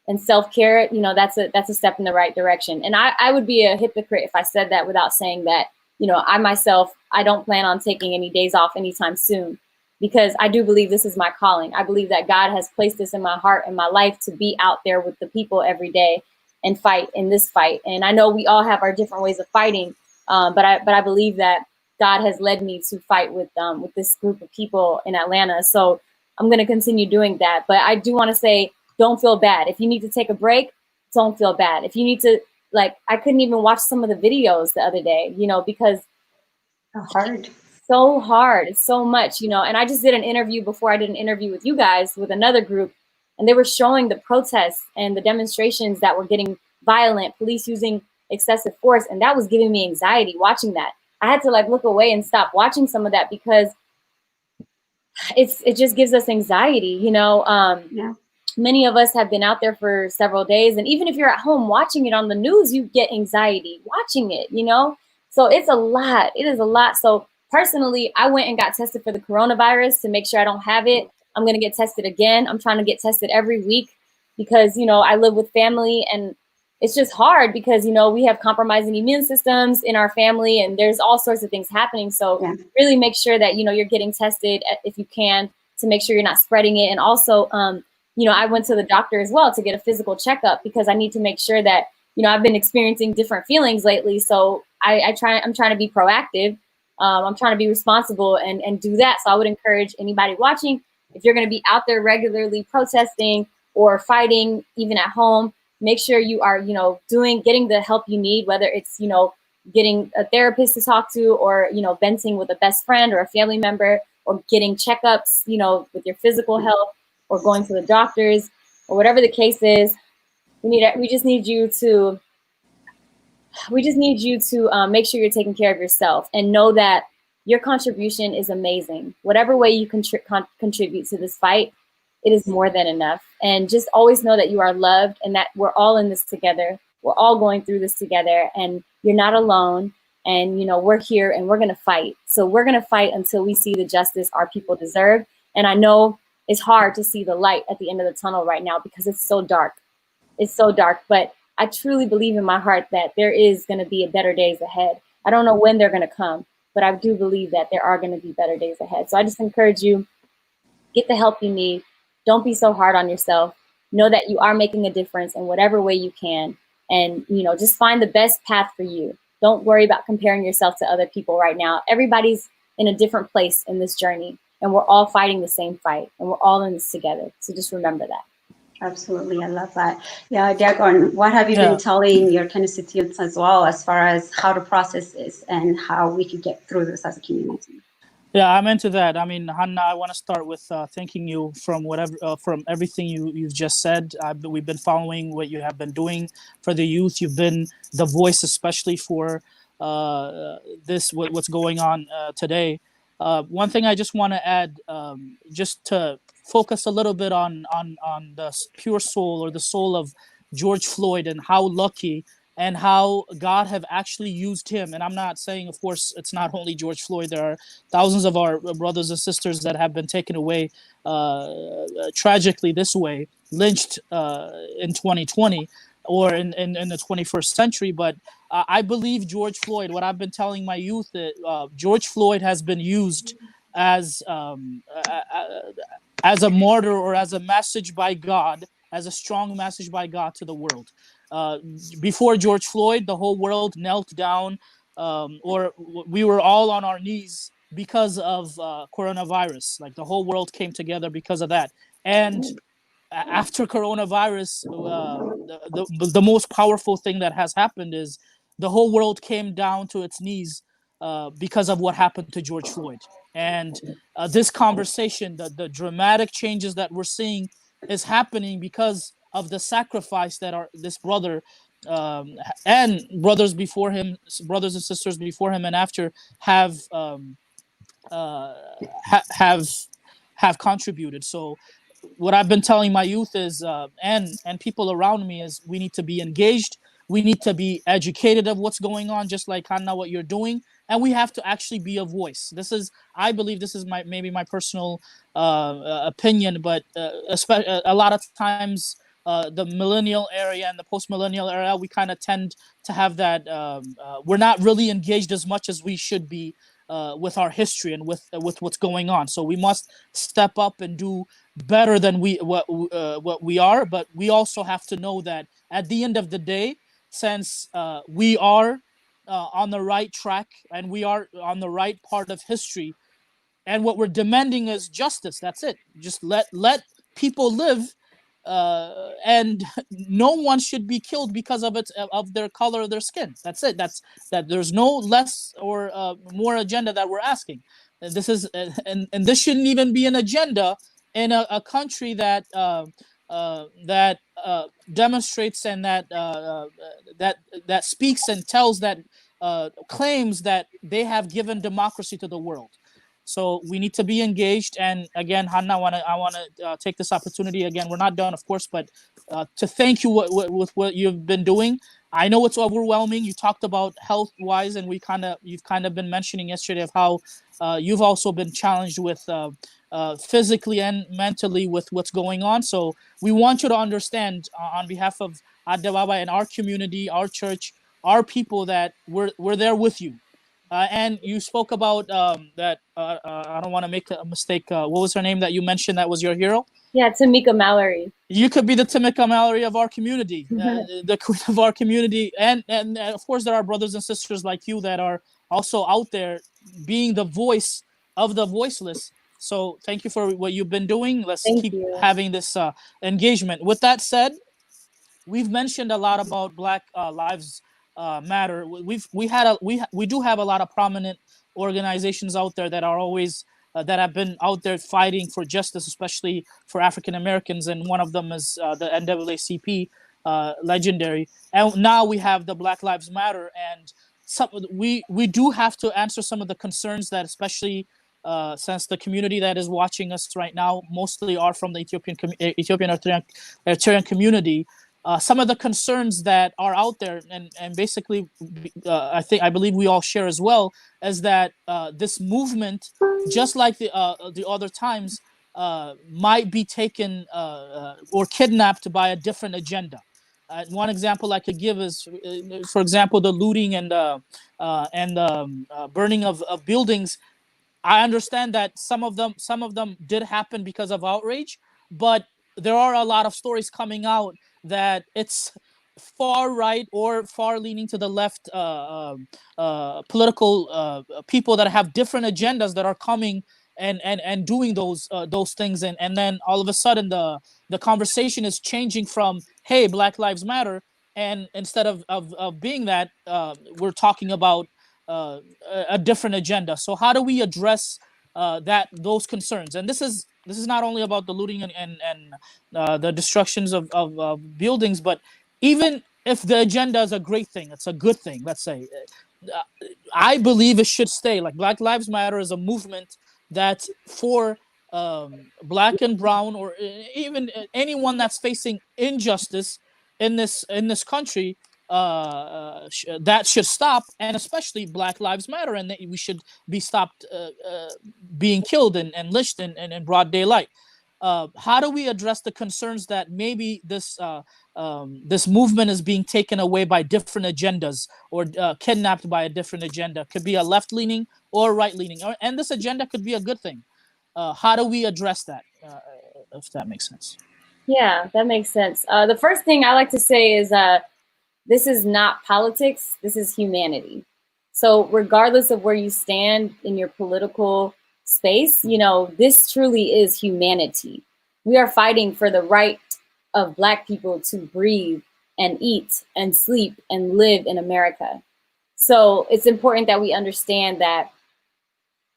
and self-care, you know, that's a step in the right direction. And I would be a hypocrite if I said that without saying that, you know, I myself, I don't plan on taking any days off anytime soon, because I do believe this is my calling. I believe that God has placed this in my heart and my life to be out there with the people every day and fight in this fight. And I know we all have our different ways of fighting, but I believe that God has led me to fight with this group of people in Atlanta. So I'm going to continue doing that. But I do want to say, don't feel bad. If you need to take a break, don't feel bad. If you need to, like, I couldn't even watch some of the videos the other day, you know, because so hard. It's so much, you know. And I just did an interview before I did an interview with you guys with another group, and they were showing the protests and the demonstrations that were getting violent, police using excessive force. And that was giving me anxiety watching that. I had to like look away and stop watching some of that because it just gives us anxiety, you know. Yeah. Many of us have been out there for several days, and even if you're at home watching it on the news, you get anxiety watching it, you know. So it's a lot. It is a lot. So personally, I went and got tested for the coronavirus to make sure I don't have it. I'm going to get tested again. I'm trying to get tested every week because, you know, I live with family, and it's just hard because, you know, we have compromising immune systems in our family, and there's all sorts of things happening. So really make sure that, you know, you're getting tested if you can, to make sure you're not spreading it. And also, you know, I went to the doctor as well to get a physical checkup because I need to make sure that, you know, I've been experiencing different feelings lately. So I'm trying to be proactive. I'm trying to be responsible and do that. So I would encourage anybody watching, if you're going to be out there regularly protesting or fighting, even at home, make sure you are, you know, getting the help you need, whether it's, you know, getting a therapist to talk to, or, you know, venting with a best friend or a family member, or getting checkups, you know, with your physical health, or going to the doctors, or whatever the case is. We just need you to make sure you're taking care of yourself, and know that your contribution is amazing. Whatever way you contribute to this fight, it is more than enough. And just always know that you are loved, and that we're all in this together. We're all going through this together, and you're not alone. And, you know, we're here and we're going to fight. So we're going to fight until we see the justice our people deserve. And I know it's hard to see the light at the end of the tunnel right now because it's so dark. It's so dark, but I truly believe in my heart that there is going to be better days ahead. I don't know when they're going to come, but I do believe that there are going to be better days ahead. So I just encourage you, get the help you need. Don't be so hard on yourself. Know that you are making a difference in whatever way you can. And, you know, just find the best path for you. Don't worry about comparing yourself to other people right now. Everybody's in a different place in this journey. and we're all fighting the same fight, and we're all in this together. So just remember that. Absolutely, I love that. Yeah, Dagon, what have you been telling your constituents as well, as far as how to process this and how we could get through this as a community? Yeah, I'm into that. I mean, Hana, I want to start with thanking you from from everything you've just said. We've been following what you have been doing for the youth. You've been the voice, especially for what's going on today. One thing I just want to add, just to focus a little bit on the pure soul, or the soul of George Floyd, and how lucky and how God have actually used him. And I'm not saying, of course, it's not only George Floyd. There are thousands of our brothers and sisters that have been taken away tragically this way, lynched in 2020 or in the 21st century. But I believe George Floyd, what I've been telling my youth, that George Floyd has been used as a martyr, or as a message by God, as a strong message by God to the world. Before George Floyd, the whole world knelt down, or we were all on our knees because of coronavirus. Like, the whole world came together because of that. And after coronavirus, the most powerful thing that has happened is the whole world came down to its knees because of what happened to George Floyd. And this conversation, the dramatic changes that we're seeing, is happening because of the sacrifice that this brother and brothers before him, brothers and sisters before him and after, have contributed. So what I've been telling my youth is, and people around me, is we need to be engaged. We need to be educated of what's going on, just like Hana, what you're doing, and we have to actually be a voice. I believe this is maybe my personal opinion, but a lot of times the millennial area and the post-millennial era, we kind of tend to have that. We're not really engaged as much as we should be with our history and with what's going on. So we must step up and do better than what we are. But we also have to know that at the end of the day, since we are on the right track and we are on the right part of history, and what we're demanding is justice. That's it. Just let people live, and no one should be killed because of their color or their skin. That's it. That there's no less or more agenda that we're asking. And this is and this shouldn't even be an agenda in a country that demonstrates and that speaks and tells, that claims that they have given democracy to the world. So we need to be engaged. And again, Hana, I want to take this opportunity. Again, we're not done, of course, but to thank you with what you've been doing. I know it's overwhelming. You talked about health-wise, and you've kind of been mentioning yesterday of how you've also been challenged with physically and mentally with what's going on. So we want you to understand on behalf of Adababa and our community, our church, our people, that we're there with you. And you spoke about that. I don't want to make a mistake. What was her name that you mentioned that was your hero? Yeah, Tamika Mallory. You could be the Tamika Mallory of our community, the queen of our community. And of course, there are brothers and sisters like you that are also out there being the voice of the voiceless. So thank you for what you've been doing. Let's keep having this engagement. With that said, we've mentioned a lot about Black Lives Matter. We do have a lot of prominent organizations out there that are always that have been out there fighting for justice, especially for African Americans, and one of them is the NAACP, legendary. And now we have the Black Lives Matter, and we do have to answer some of the concerns that, especially since the community that is watching us right now mostly are from the Ethiopian Eritrean community. Some of the concerns that are out there, and basically, I believe we all share as well, is that this movement, just like the other times, might be taken or kidnapped by a different agenda. One example I could give is, for example, the looting and burning of buildings. I understand that some of them did happen because of outrage, but there are a lot of stories coming out that it's far right or far leaning to the left political people that have different agendas that are coming and doing those things, and then all of a sudden the conversation is changing from, hey, Black Lives Matter, and instead of being that, we're talking about a different agenda. So how do we address those concerns? And this is not only about the looting and the destructions of buildings, but even if the agenda is a great thing, it's a good thing, let's say, I believe it should stay. Like, Black Lives Matter is a movement that for Black and brown, or even anyone that's facing injustice in this country, that should stop, and especially Black Lives Matter, and that we should be stopped being killed and lynched in broad daylight. How do we address the concerns that maybe this movement is being taken away by different agendas, or kidnapped by a different agenda? Could be a left-leaning or right-leaning, and this agenda could be a good thing. How do we address that, if that makes sense? Yeah, that makes sense. The first thing I like to say is this is not politics, this is humanity. So regardless of where you stand in your political space, this truly is humanity. We are fighting for the right of Black people to breathe and eat and sleep and live in America. So it's important that we understand that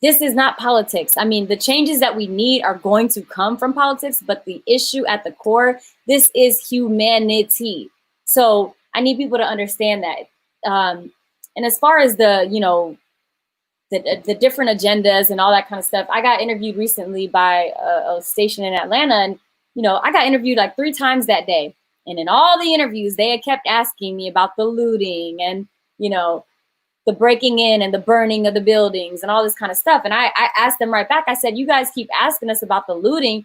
this is not politics. I mean, the changes that we need are going to come from politics, but the issue at the core, this is humanity. So I need people to understand that. And as far as the different agendas and all that kind of stuff, I got interviewed recently by a station in Atlanta, and I got interviewed like 3 times that day. And in all the interviews, they had kept asking me about the looting and the breaking in and the burning of the buildings and all this kind of stuff. And I asked them right back. I said, you guys keep asking us about the looting,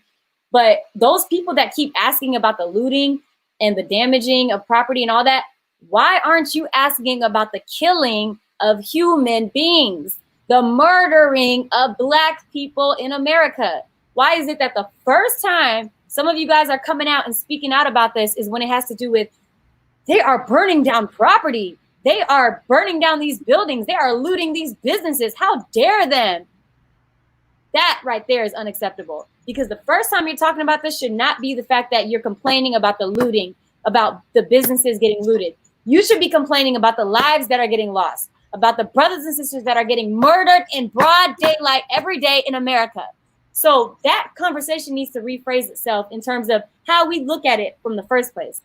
but those people that keep asking about the looting and the damaging of property and all that, why aren't you asking about the killing of human beings, the murdering of Black people in America? Why is it that the first time some of you guys are coming out and speaking out about this is when it has to do with they are burning down property, they are burning down these buildings, they are looting these businesses? How dare them? That right there is unacceptable, because the first time you're talking about this should not be the fact that you're complaining about the looting, about the businesses getting looted. You should be complaining about the lives that are getting lost, about the brothers and sisters that are getting murdered in broad daylight every day in America. So that conversation needs to rephrase itself in terms of how we look at it from the first place.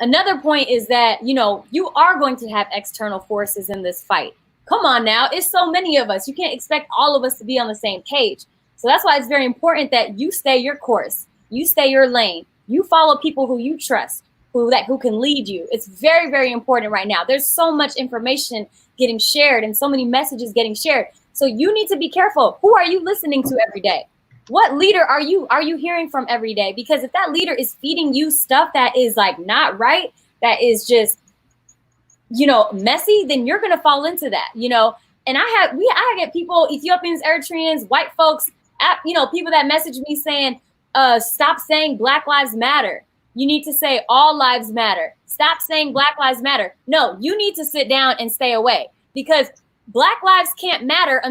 Another point is that, you are going to have external forces in this fight. Come on now, it's so many of us. You can't expect all of us to be on the same page. So that's why it's very important that you stay your course, you stay your lane, you follow people who you trust, who can lead you. It's very, very important right now. There's so much information getting shared and so many messages getting shared. So you need to be careful. Who are you listening to every day? What leader are you hearing from every day? Because if that leader is feeding you stuff that is like not right, that is just, messy, then you're going to fall into that, And I get people, Ethiopians, Eritreans, white folks, people that message me saying, stop saying Black Lives Matter. You need to say all lives matter. Stop saying Black Lives Matter. No, you need to sit down and stay away, because Black lives can't matter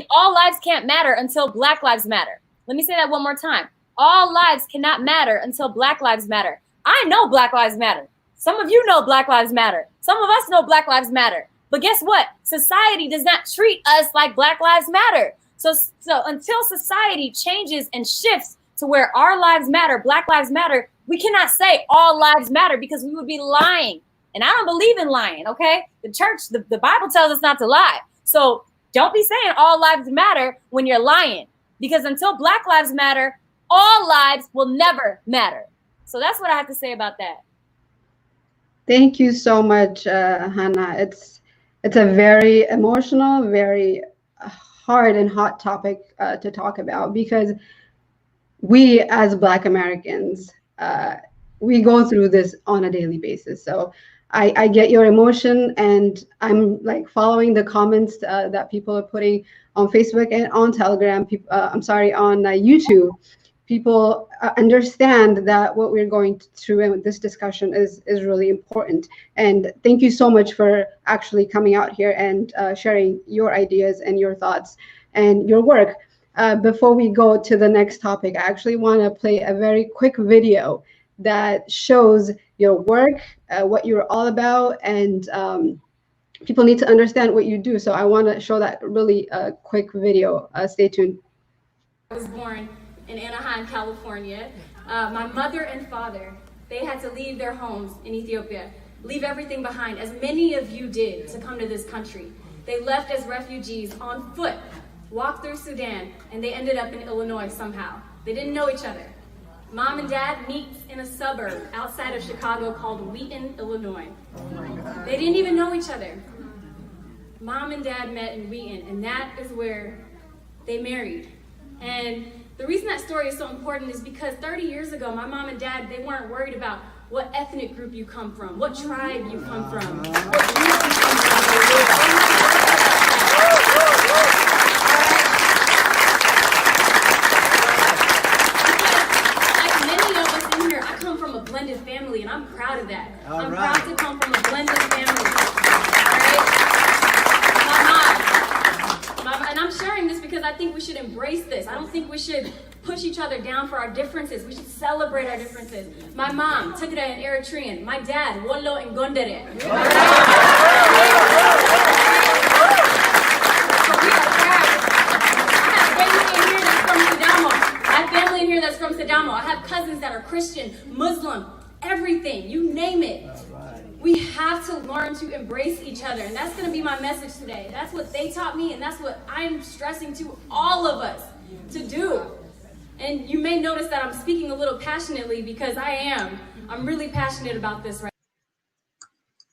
all lives can't matter until Black lives matter. Let me say that one more time. All lives cannot matter until Black lives matter. I know Black lives matter. Some of you know Black lives matter. Some of us know Black lives matter. But guess what? Society does not treat us like Black lives matter. So until society changes and shifts to where our lives matter, Black lives matter, we cannot say all lives matter, because we would be lying. And I don't believe in lying, okay? The church, the Bible tells us not to lie. So don't be saying all lives matter when you're lying, because until Black lives matter, all lives will never matter. So that's what I have to say about that. Thank you so much, Hana. It's a very emotional, very hard and hot topic to talk about, because we as Black Americans, we go through this on a daily basis. So I get your emotion, and I'm like following the comments that people are putting on Facebook and on Telegram. on YouTube. People understand that what we're going through in this discussion is really important. And thank you so much for actually coming out here and sharing your ideas and your thoughts. and your work. Before we go to the next topic, I actually want to play a very quick video that shows your work, what you're all about, and people need to understand what you do. So I want to show that really quick video. Stay tuned. I was born in Anaheim, California. My mother and father, they had to leave their homes in Ethiopia, leave everything behind, as many of you did, to come to this country. They left as refugees on foot, walked through Sudan, and they ended up in Illinois somehow. They didn't know each other. Mom and dad meet in a suburb outside of Chicago called Wheaton, Illinois. They didn't even know each other. Mom and dad met in Wheaton, and that is where they married. And the reason that story is so important is because 30 years ago, my mom and dad, they weren't worried about what ethnic group you come from, what tribe you come from, what group you come from. Blended family, and I'm proud of that. I'm proud to come from a blended family. All right? And I'm sharing this because I think we should embrace this. I don't think we should push each other down for our differences. We should celebrate our differences. My mom, Tigray and Eritrean. My dad, Wollo and Gondere. So we are I have family in here that's from Sidamo. I have cousins that are Christian, Muslim, everything, you name it. We have to learn to embrace each other, and that's going to be my message today. That's what they taught me, and that's what I'm stressing to all of us to do. And you may notice that I'm speaking a little passionately because I'm really passionate about this right now.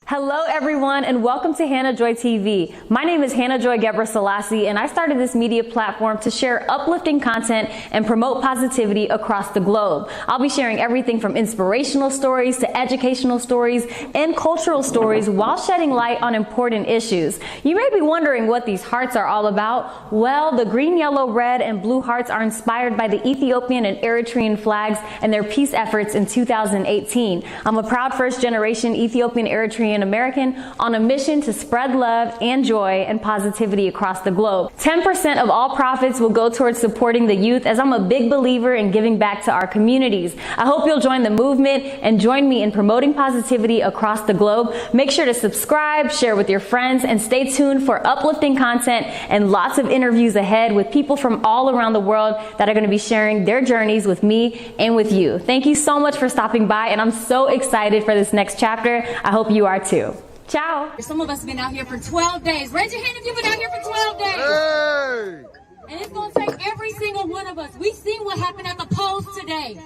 Hello everyone and welcome to Hana Joy TV. My name is Hana Joy Gebresilassie and I started this media platform to share uplifting content and promote positivity across the globe. I'll be sharing everything from inspirational stories to educational stories and cultural stories while shedding light on important issues. You may be wondering what these hearts are all about. Well, the green, yellow, red, and blue hearts are inspired by the Ethiopian and Eritrean flags and their peace efforts in 2018. I'm a proud first-generation Ethiopian Eritrean American on a mission to spread love and joy and positivity across the globe. 10% of all profits will go towards supporting the youth, as I'm a big believer in giving back to our communities. I hope you'll join the movement and join me in promoting positivity across the globe. Make sure to subscribe, share with your friends, and stay tuned for uplifting content and lots of interviews ahead with people from all around the world that are going to be sharing their journeys with me and with you. Thank you so much for stopping by, and I'm so excited for this next chapter. I hope you are too. Ciao. Some of us have been out here for 12 days. Raise your hand if you've been out here for 12 days. Hey. And it's going to take every single one of us. We've seen what happened at the polls today.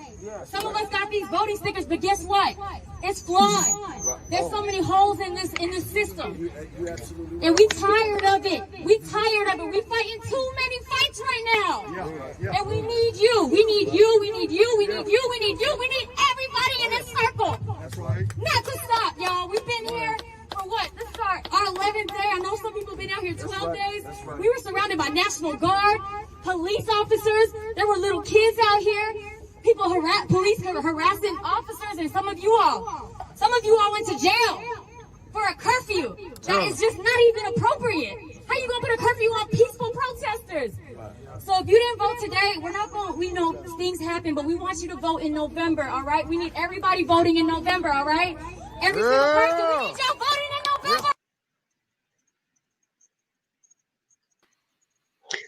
Some of us got these voting stickers, but guess what? It's flawed. There's so many holes in this system. And we tired of it. We tired of it. We're fighting too many fights right now. And we need you. We need you. We need you. We need you. We need you. We need everybody in this circle. That's right. Not to stop, y'all. We've been here for what? This is our 11th day. I know some people have been out here 12 days. Right. We were surrounded by National Guard, police officers. There were little kids out here. People, police harassing officers, and some of you all went to jail for a curfew. That is just not even appropriate. How you gonna put a curfew on peaceful protesters? So if you didn't vote today, we're not going, we know things happen, but we want you to vote in November, all right? We need everybody voting in November, all right? Every single person, we need y'all voting in November.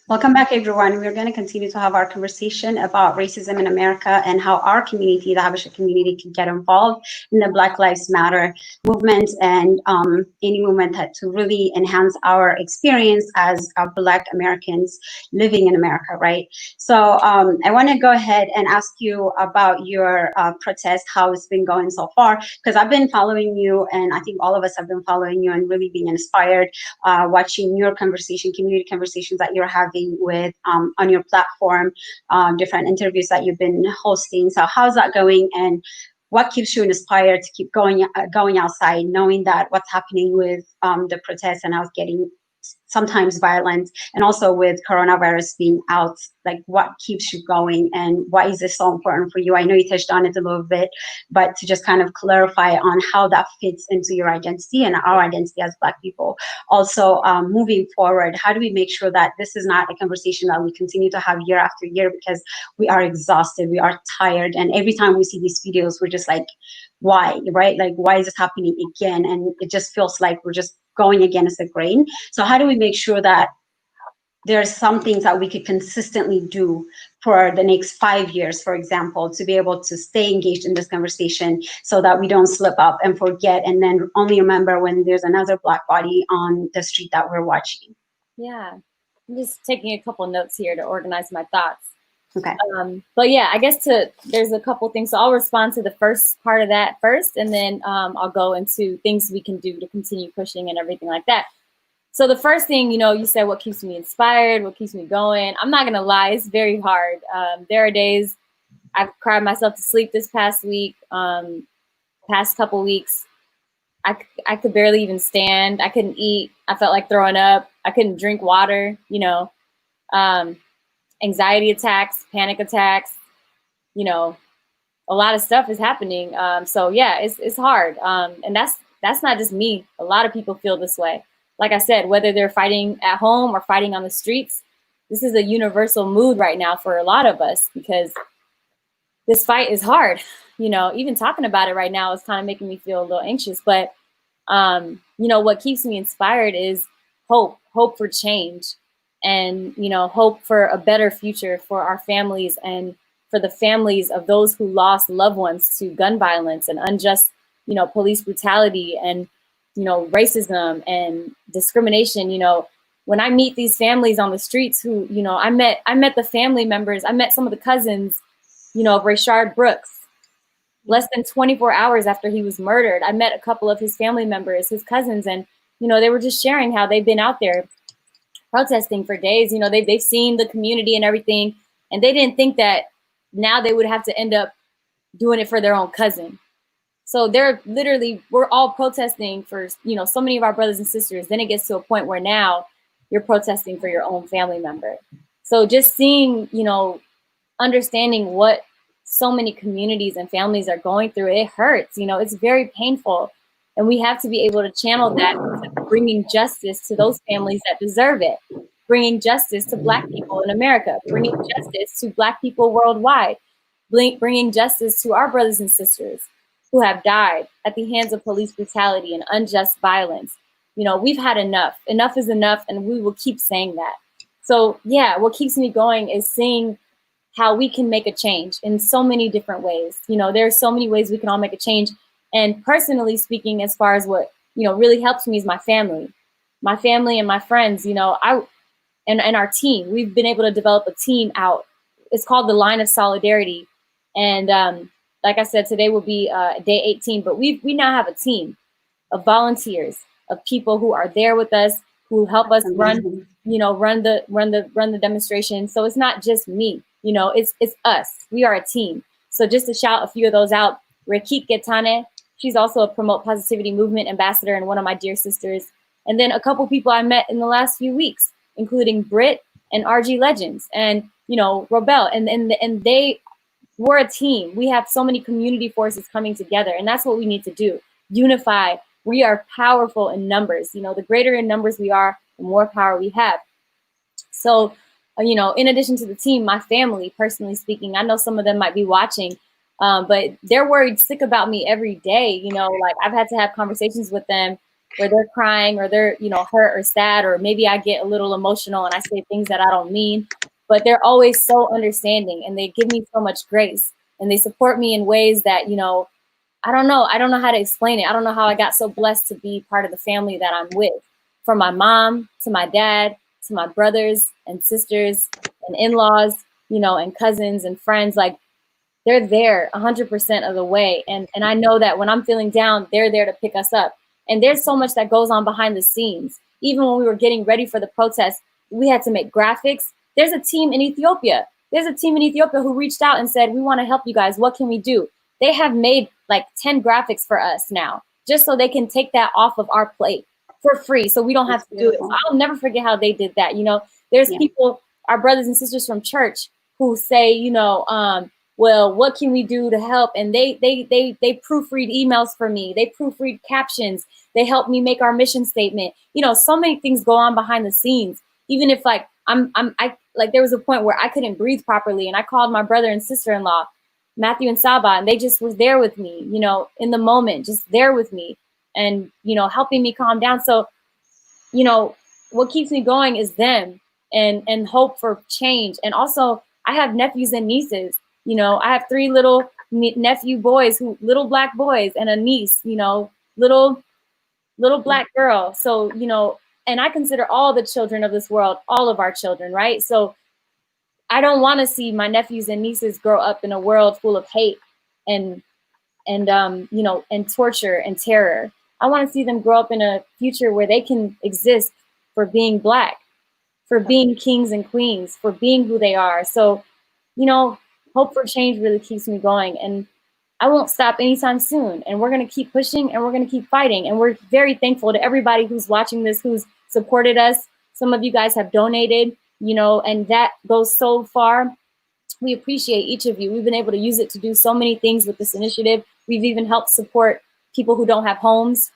Welcome back, everyone. We're going to continue to have our conversation about racism in America and how our community, the Habesha community, can get involved in the Black Lives Matter movement and any movement that to really enhance our experience as Black Americans living in America, right? So I want to go ahead and ask you about your protest, how it's been going so far, because I've been following you, and I think all of us have been following you and really being inspired, watching your conversation, community conversations that you're having with on your platform, different interviews that you've been hosting. So how's that going, and what keeps you inspired to keep going outside, knowing that what's happening with the protests and how it's getting sometimes violent, and also with coronavirus being out, like what keeps you going and why is this so important for you? I know you touched on it a little bit, but to just kind of clarify on how that fits into your identity and our identity as Black people. Also, moving forward, how do we make sure that this is not a conversation that we continue to have year after year, because we are exhausted, we are tired, and every time we see these videos, we're just like, why, right? Like, why is this happening again? And it just feels like we're just going against the grain. So how do we make sure that there's some things that we could consistently do for the next 5 years, for example, to be able to stay engaged in this conversation so that we don't slip up and forget and then only remember when there's another Black body on the street that we're watching? Yeah, I'm just taking a couple notes here to organize my thoughts. Okay. But yeah, I guess there's a couple things. So I'll respond to the first part of that first, and then I'll go into things we can do to continue pushing and everything like that. So the first thing, you said what keeps me inspired, what keeps me going. I'm not gonna lie, it's very hard. There are days I've cried myself to sleep this past week, past couple weeks. I could barely even stand. I couldn't eat. I felt like throwing up. I couldn't drink water, anxiety attacks, panic attacks, a lot of stuff is happening. So yeah, it's hard. And that's not just me. A lot of people feel this way. Like I said, whether they're fighting at home or fighting on the streets, this is a universal mood right now for a lot of us, because this fight is hard. Even talking about it right now is kind of making me feel a little anxious. But, what keeps me inspired is hope for change. And, hope for a better future for our families and for the families of those who lost loved ones to gun violence and unjust, police brutality and, racism and discrimination. When I meet these families on the streets who, I met the family members, I met some of the cousins, of Rayshard Brooks, less than 24 hours after he was murdered. I met a couple of his family members, his cousins, and, they were just sharing how they've been out there protesting for days. They've seen the community and everything, and they didn't think that now they would have to end up doing it for their own cousin. So we're all protesting for, so many of our brothers and sisters. Then it gets to a point where now you're protesting for your own family member. So just seeing, understanding what so many communities and families are going through, it hurts, it's very painful. And we have to be able to channel that into bringing justice to those families that deserve it, bringing justice to Black people in America, bringing justice to Black people worldwide, bringing justice to our brothers and sisters who have died at the hands of police brutality and unjust violence. We've had enough. Enough is enough, and we will keep saying that. So yeah, what keeps me going is seeing how we can make a change in so many different ways. There are so many ways we can all make a change. And personally speaking, as far as what, really helps me is my family and my friends, and our team. We've been able to develop a team out. It's called the Line of Solidarity. And like I said, today will be day 18, but we now have a team of volunteers, of people who are there with us, who help us run the demonstration. So it's not just me, it's us. We are a team. So just to shout a few of those out, Rekik Getane, she's also a Promote Positivity Movement ambassador and one of my dear sisters. And then a couple people I met in the last few weeks, including Britt and RG Legends and, Robel. And they were a team. We have so many community forces coming together, and that's what we need to do. Unify. We are powerful in numbers. The greater in numbers we are, the more power we have. So, in addition to the team, my family, personally speaking, I know some of them might be watching, but they're worried sick about me every day. Like I've had to have conversations with them where they're crying or they're, hurt or sad, or maybe I get a little emotional and I say things that I don't mean, but they're always so understanding and they give me so much grace and they support me in ways that, I don't know how to explain it. I don't know how I got so blessed to be part of the family that I'm with, from my mom to my dad, to my brothers and sisters and in-laws, and cousins and friends. Like, they're there 100% of the way. And I know that when I'm feeling down, they're there to pick us up. And there's so much that goes on behind the scenes. Even when we were getting ready for the protest, we had to make graphics. There's a team in Ethiopia. Who reached out and said, we want to help you guys. What can we do? They have made like 10 graphics for us now, just so they can take that off of our plate. for free, so we don't have to do it. So I'll never forget how they did that. You know, there's people, our brothers and sisters from church, who say, you know, well, what can we do to help? And they proofread emails for me. They proofread captions. They help me make our mission statement. You know, so many things go on behind the scenes. Even if like I there was a point where I couldn't breathe properly, and I called my brother and sister-in-law, Matthew and Saba, and they just was there with me, you know, in the moment, just there with me, and, you know, helping me calm down. So, you know, what keeps me going is them and hope for change. And also, I have nephews and nieces. You know, I have 3 little nephew boys, little black boys, and a niece, you know, little black girl. So, you know, and I consider all the children of this world, all of our children, right? So I don't want to see my nephews and nieces grow up in a world full of hate and you know, and torture and terror. I want to see them grow up in a future where they can exist for being black, for being kings and queens, for being who they are. So, you know, hope for change really keeps me going, and I won't stop anytime soon. And we're going to keep pushing, and we're going to keep fighting. And we're very thankful to everybody who's watching this, who's supported us. Some of you guys have donated, you know, and that goes so far. We appreciate each of you. We've been able to use it to do so many things with this initiative. We've even helped support people who don't have homes.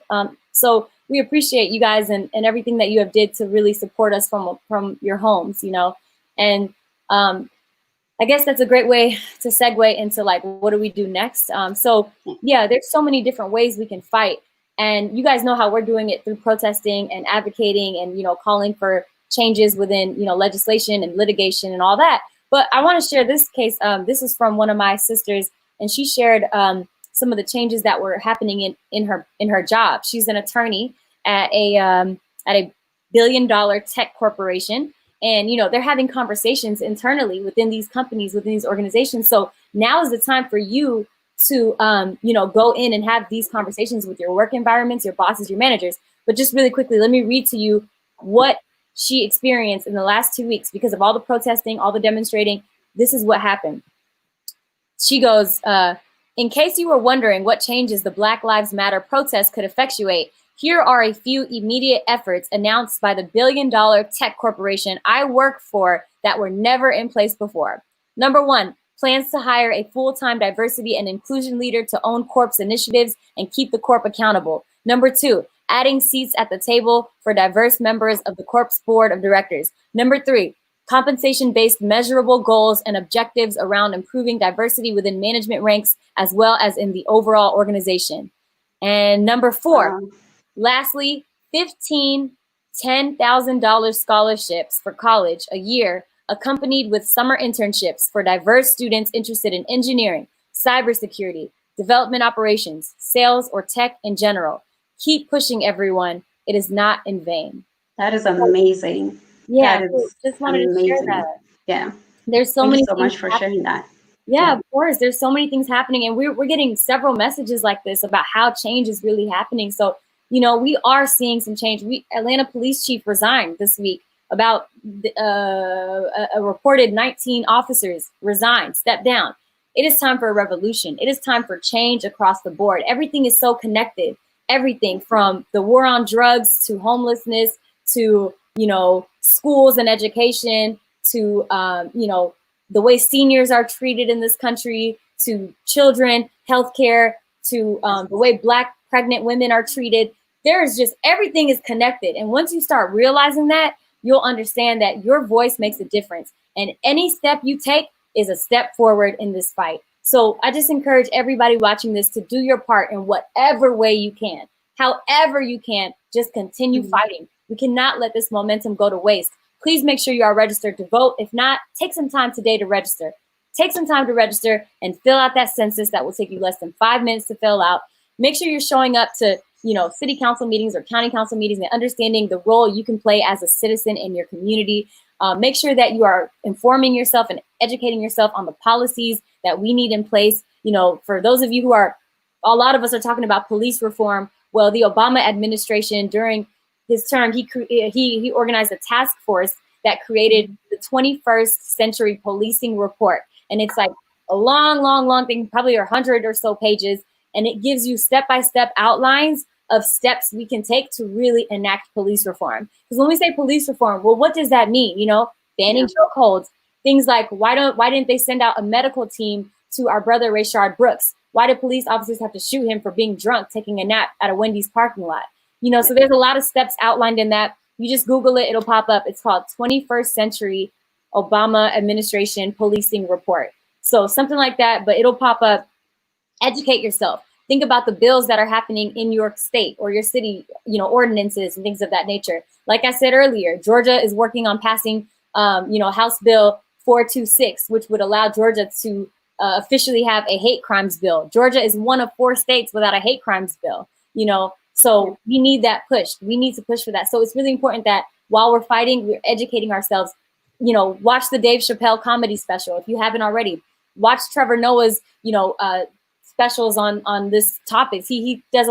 So we appreciate you guys and everything that you have did to really support us from your homes, you know. And I guess that's a great way to segue into like, what do we do next? So yeah, there's so many different ways we can fight. And you guys know how we're doing it through protesting and advocating and, you know, calling for changes within, you know, legislation and litigation and all that. But I want to share this case. This is from one of my sisters, and she shared some of the changes that were happening in her job. She's an attorney at a $1 billion tech corporation. And, you know, they're having conversations internally within these companies, within these organizations. So now is the time for you to, you know, go in and have these conversations with your work environments, your bosses, your managers. But just really quickly, let me read to you what she experienced in the last 2 weeks because of all the protesting, all the demonstrating. This is what happened. She goes, in case you were wondering what changes the Black Lives Matter protest could effectuate, here are a few immediate efforts announced by the $1 billion tech corporation I work for that were never in place before. Number 1, plans to hire a full-time diversity and inclusion leader to own Corp's initiatives and keep the Corp accountable. Number 2, adding seats at the table for diverse members of the Corp's board of directors. Number 3, compensation-based measurable goals and objectives around improving diversity within management ranks as well as in the overall organization. And number 4, lastly, 15 $10,000 scholarships for college a year, accompanied with summer internships for diverse students interested in engineering, cybersecurity, development operations, sales, or tech in general. Keep pushing, everyone. It is not in vain. That is amazing. Yeah, that is just wanted to share that. Yeah. There's so Thank many you so things much for happening. sharing that. Yeah, of course. There's so many things happening, and we're getting several messages like this about how change is really happening. So, you know, we are seeing some change. Atlanta police chief resigned this week. About a reported 19 officers resigned, stepped down. It is time for a revolution. It is time for change across the board. Everything is so connected. Everything from the war on drugs to homelessness to, you know, schools and education to, you know, the way seniors are treated in this country to children, healthcare, to the way Black pregnant women are treated. There is just, everything is connected. And once you start realizing that, you'll understand that your voice makes a difference. And any step you take is a step forward in this fight. So I just encourage everybody watching this to do your part in whatever way you can. However you can, just continue fighting. We cannot let this momentum go to waste. Please make sure you are registered to vote. If not, take some time today to register. Take some time to register and fill out that census that will take you less than 5 minutes to fill out. Make sure you're showing up to, you know, city council meetings or county council meetings and understanding the role you can play as a citizen in your community. Make sure that you are informing yourself and educating yourself on the policies that we need in place. You know, for those of you who are, a lot of us are talking about police reform. Well, the Obama administration during his term, he organized a task force that created the 21st Century Policing Report. And it's like a long thing, probably 100 or so pages. And it gives you step-by-step outlines of steps we can take to really enact police reform. Because when we say police reform, well, what does that mean? You know, banning chokeholds, things like why didn't they send out a medical team to our brother Rayshard Brooks? Why did police officers have to shoot him for being drunk, taking a nap at a Wendy's parking lot? You know, so there's a lot of steps outlined in that. You just Google it, it'll pop up. It's called 21st Century Obama Administration Policing Report. So something like that, but it'll pop up. Educate yourself. Think about the bills that are happening in your state or your city, you know, ordinances and things of that nature. Like I said earlier, Georgia is working on passing, you know, House Bill 426, which would allow Georgia to officially have a hate crimes bill. Georgia is one of 4 states without a hate crimes bill, you know, so we need that push. We need to push for that. So it's really important that while we're fighting, we're educating ourselves. You know, watch the Dave Chappelle comedy special if you haven't already. Watch Trevor Noah's, you know, specials on this topic. He does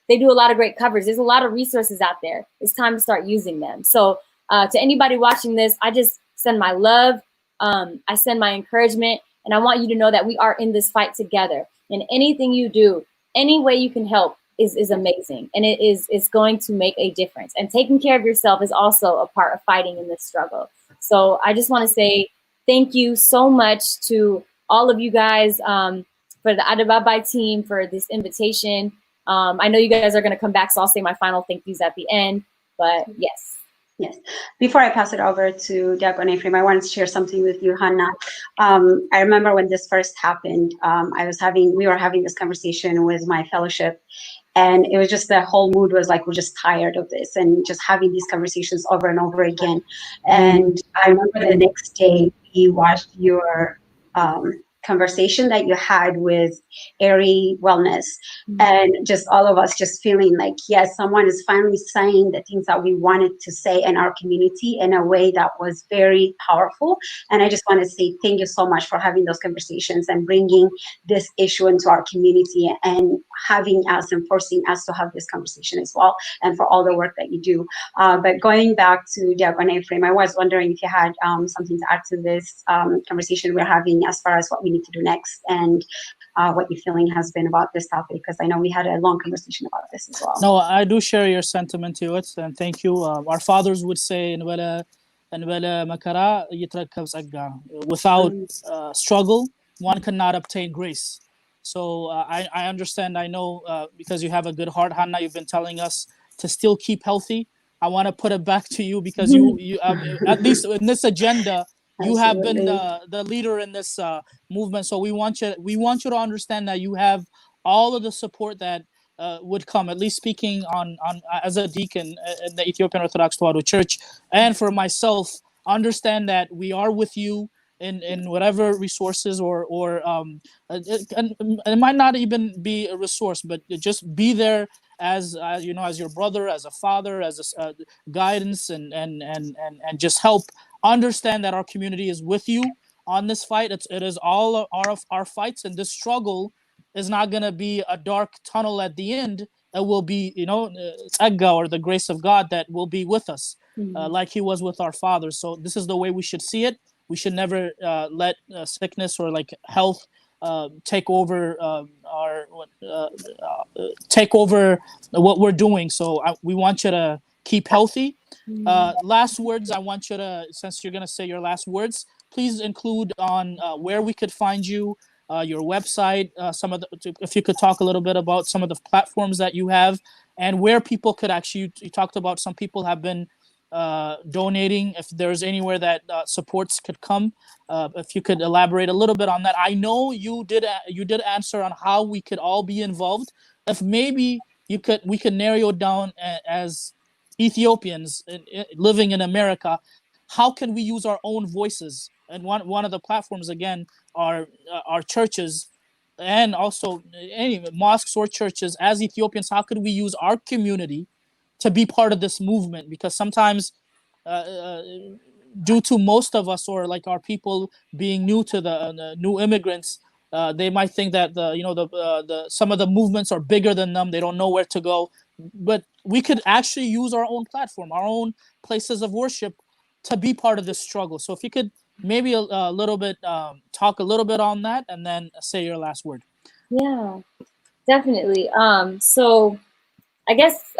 they do a lot of great covers. There's a lot of resources out there. It's time to start using them. So to anybody watching this, I just send my love. I send my encouragement, and I want you to know that we are in this fight together. And anything you do, any way you can help is amazing. And it's going to make a difference. And taking care of yourself is also a part of fighting in this struggle. So I just want to say thank you so much to all of you guys, for the Adebabai team, for this invitation. I know you guys are going to come back, so I'll say my final thank yous at the end. But yes. Yes. Before I pass it over to Diakon Ephraim, I wanted to share something with you, Hana. I remember when this first happened, we were having this conversation with my fellowship, and it was just the whole mood was like, we're just tired of this and just having these conversations over and over again. And I remember the next day we watched your conversation that you had with Airy Wellness, and just all of us just feeling like, yes, someone is finally saying the things that we wanted to say in our community in a way that was very powerful. And I just want to say thank you so much for having those conversations and bringing this issue into our community and having us and forcing us to have this conversation as well, and for all the work that you do. But going back to Diakon Ephraim, I was wondering if you had something to add to this conversation we're having as far as what we need to do next, and what your feeling has been about this topic, because I know we had a long conversation about this as well. No, I do share your sentiment to it, and thank you. Our fathers would say, without struggle, one cannot obtain grace. So I understand, I know, because you have a good heart, Hana, you've been telling us to still keep healthy. I want to put it back to you, because you at least in this agenda, you have been the leader in this movement. So we want you to understand that you have all of the support that would come, at least speaking on as a deacon in the Ethiopian Orthodox Tewahedo Church, and for myself, understand that we are with you in whatever resources or it might not even be a resource, but just be there as you know, as your brother, as a father, as a guidance, and just help. Understand that our community is with you on this fight. It is all our fights, and this struggle is not going to be a dark tunnel at the end. It will be, you know, Tsagga, or the grace of God, that will be with us, like he was with our fathers. So this is the way we should see it. We should never let sickness or like health take over take over what we're doing. So we want you to keep healthy. Last words, I want you to, since you're going to say your last words, please include on where we could find you, your website, if you could talk a little bit about some of the platforms that you have, and where people could actually, you talked about some people have been donating, if there's anywhere that supports could come, if you could elaborate a little bit on that. I know you did answer on how we could all be involved. If maybe we could narrow it down as Ethiopians living in America, how can we use our own voices? And one of the platforms, again, are churches, and also any mosques or churches. As Ethiopians, how could we use our community to be part of this movement? Because sometimes due to most of us, or like our people being new to the new immigrants, they might think that some of the movements are bigger than them. They don't know where to go. But we could actually use our own platform, our own places of worship, to be part of this struggle. So if you could maybe a little bit talk a little bit on that, and then say your last word. Yeah, definitely. So I guess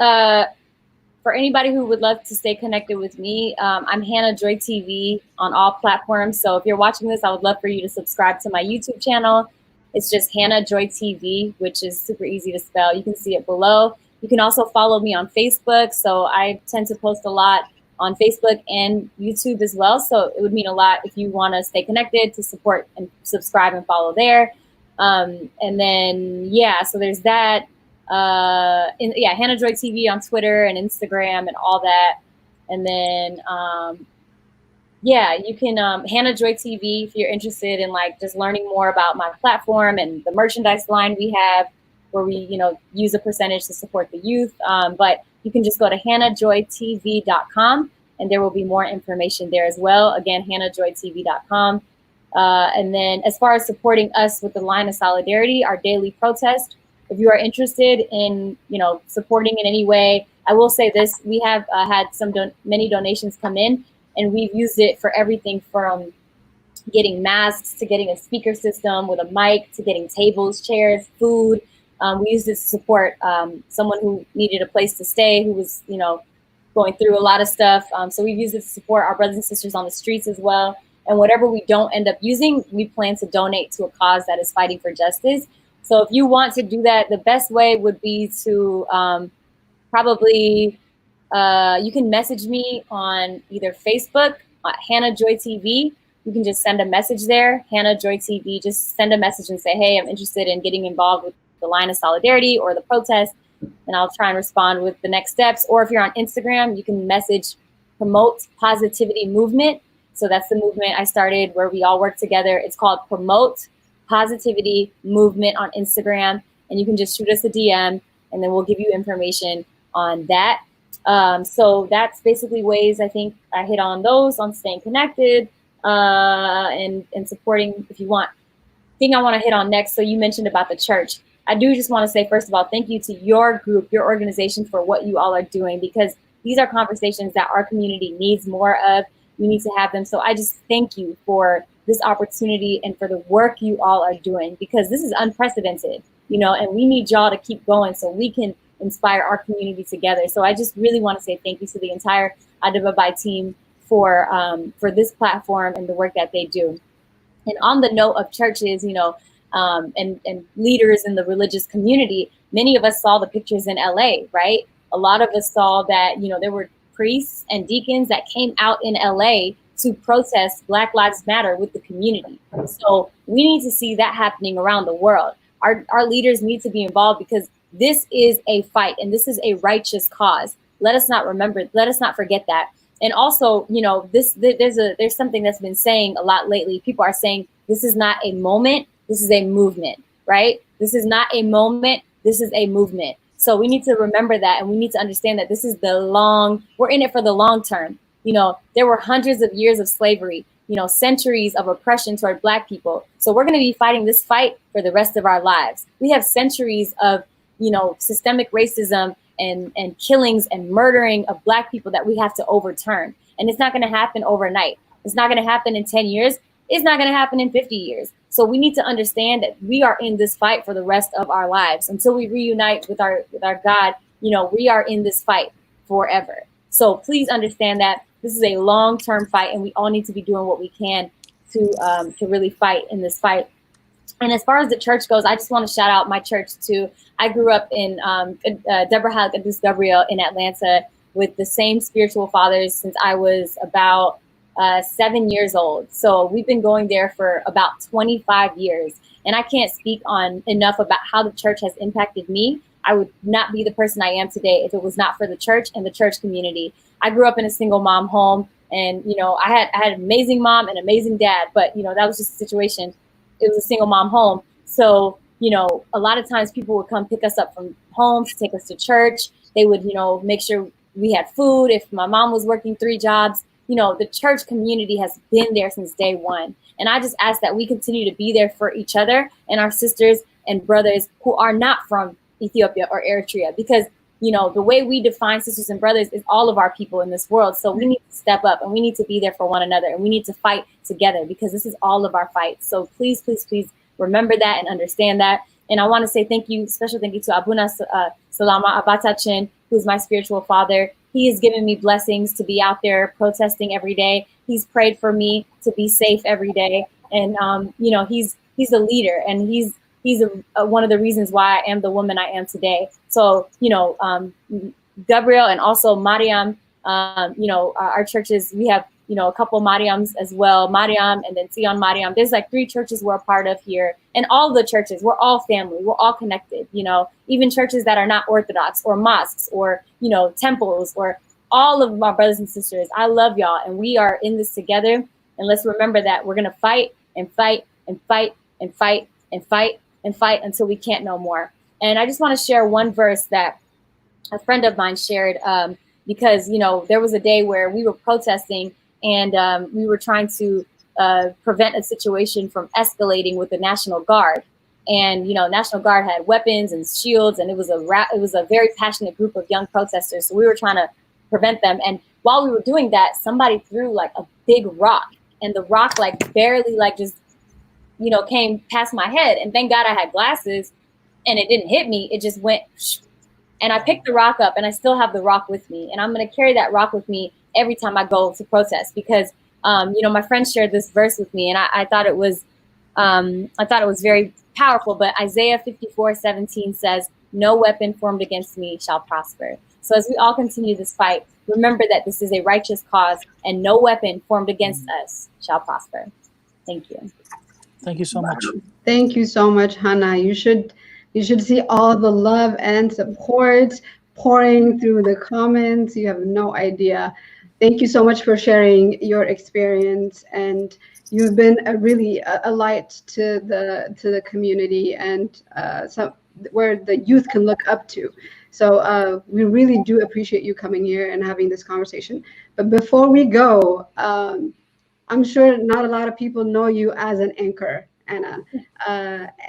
for anybody who would love to stay connected with me, I'm Hana Joy TV on all platforms. So if you're watching this, I would love for you to subscribe to my YouTube channel. It's just Hana Joy TV, which is super easy to spell. You can see it below. You can also follow me on Facebook. So I tend to post a lot on Facebook and YouTube as well. So it would mean a lot if you want to stay connected, to support and subscribe and follow there. And then, yeah, so there's that. Hana Joy TV on Twitter and Instagram and all that. And then, you can Hana Joy TV if you're interested in like just learning more about my platform and the merchandise line we have, where we use a percentage to support the youth. But you can just go to hanajoytv.com and there will be more information there as well. Again, hanajoytv.com. And then as far as supporting us with the Line of Solidarity, our daily protest, if you are interested in, supporting in any way, I will say this: we have had many donations come in, and we've used it for everything from getting masks to getting a speaker system with a mic to getting tables, chairs, food. We used it to support someone who needed a place to stay, who was, going through a lot of stuff. So we've used it to support our brothers and sisters on the streets as well. And whatever we don't end up using, we plan to donate to a cause that is fighting for justice. So if you want to do that, the best way would be to you can message me on either Facebook, Hana Joy TV. You can just send a message there, Hana Joy TV. Just send a message and say, hey, I'm interested in getting involved with the Line of Solidarity or the protest, and I'll try and respond with the next steps. Or if you're on Instagram, you can message Promote Positivity Movement. So that's the movement I started where we all work together. It's called Promote Positivity Movement on Instagram, and you can just shoot us a DM and then we'll give you information on that. So that's basically ways I think I hit on those, on staying connected and supporting if you want. Thing I want to hit on next, so you mentioned about the church. I do just want to say, first of all, thank you to your group, your organization, for what you all are doing, because these are conversations that our community needs more of. We need to have them. So I just thank you for this opportunity and for the work you all are doing, because this is unprecedented, and we need y'all to keep going so we can inspire our community together. So I just really want to say thank you to the entire Adebabai team for this platform and the work that they do. And on the note of churches, and leaders in the religious community, many of us saw the pictures in LA, right? A lot of us saw that, there were priests and deacons that came out in LA to protest Black Lives Matter with the community. So we need to see that happening around the world. Our leaders need to be involved, because this is a fight and this is a righteous cause. Let us not forget that. And also, there's something that's been saying a lot lately. People are saying this is not a moment, this is a movement, right? This is not a moment, this is a movement. So we need to remember that, and we need to understand that this is we're in it for the long term. There were hundreds of years of slavery, centuries of oppression toward Black people. So we're going to be fighting this fight for the rest of our lives. We have centuries of, systemic racism and killings and murdering of Black people that we have to overturn. And it's not going to happen overnight. It's not going to happen in 10 years. It's not going to happen in 50 years. So we need to understand that we are in this fight for the rest of our lives. Until we reunite with our God, we are in this fight forever. So please understand that this is a long-term fight, and we all need to be doing what we can to really fight in this fight. And as far as the church goes, I just want to shout out my church too. I grew up in Deborah Kadus Gabriel in Atlanta with the same spiritual fathers since I was about 7 years old. So we've been going there for about 25 years. And I can't speak on enough about how the church has impacted me. I would not be the person I am today if it was not for the church and the church community. I grew up in a single mom home, and I had an amazing mom and amazing dad, but that was just a situation. It was a single mom home. So, a lot of times people would come pick us up from home to take us to church. They would, make sure we had food. If my mom was working 3 jobs, the church community has been there since day one. And I just ask that we continue to be there for each other and our sisters and brothers who are not from Ethiopia or Eritrea, because the way we define sisters and brothers is all of our people in this world. So we need to step up, and we need to be there for one another, and we need to fight together, because this is all of our fights. So please, please, please remember that and understand that. And I want to say thank you, special thank you to Abuna Salama Abatachin, who's my spiritual father. He has given me blessings to be out there protesting every day. He's prayed for me to be safe every day. And, you know, he's a leader, and he's one of the reasons why I am the woman I am today. So, you know, Gabriel and also Mariam, you know, our churches, we have, you know, a couple Mariams as well, Mariam and then Sion Mariam. There's like 3 churches we're a part of here, and all the churches, we're all family, we're all connected, you know, even churches that are not Orthodox or mosques or, you know, temples, or all of my brothers and sisters. I love y'all, and we are in this together. And let's remember that we're going to fight and fight and fight and fight and fight and fight until we can't no more. And I just want to share one verse that a friend of mine shared, because, you know, there was a day where we were protesting, and we were trying to prevent a situation from escalating with the National Guard. And, you know, National Guard had weapons and shields, and it was a very passionate group of young protesters. So we were trying to prevent them. And while we were doing that, somebody threw like a big rock, and the rock like barely like just, you know, came past my head. And thank God I had glasses, and it didn't hit me. It just went, and I picked the rock up, and I still have the rock with me. And I'm going to carry that rock with me every time I go to protest, because, you know, my friend shared this verse with me, and I thought it was very powerful. But Isaiah 54:17 says, "No weapon formed against me shall prosper." So as we all continue this fight, remember that this is a righteous cause, and no weapon formed against us shall prosper. Thank you. Thank you so much. Thank you so much, Hana. You should see all the love and support pouring through the comments. You have no idea. Thank you so much for sharing your experience, and you've been a light to the community, and where the youth can look up to. So we really do appreciate you coming here and having this conversation. But before we go, I'm sure not a lot of people know you as an anchor, Anna,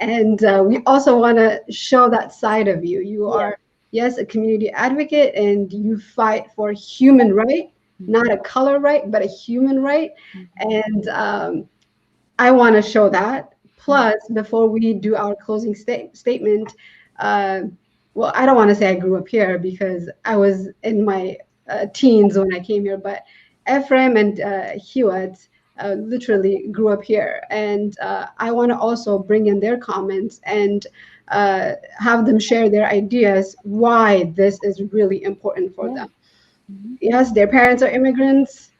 and we also want to show that side of you. You are, yes, a community advocate, and you fight for human right, not a color right, but a human right. And I want to show that. Plus, before we do our closing statement, well, I don't want to say I grew up here, because I was in my teens when I came here, but Ephraim and Hewitt literally grew up here. And I want to also bring in their comments and have them share their ideas why this is really important for them. Yes, their parents are immigrants,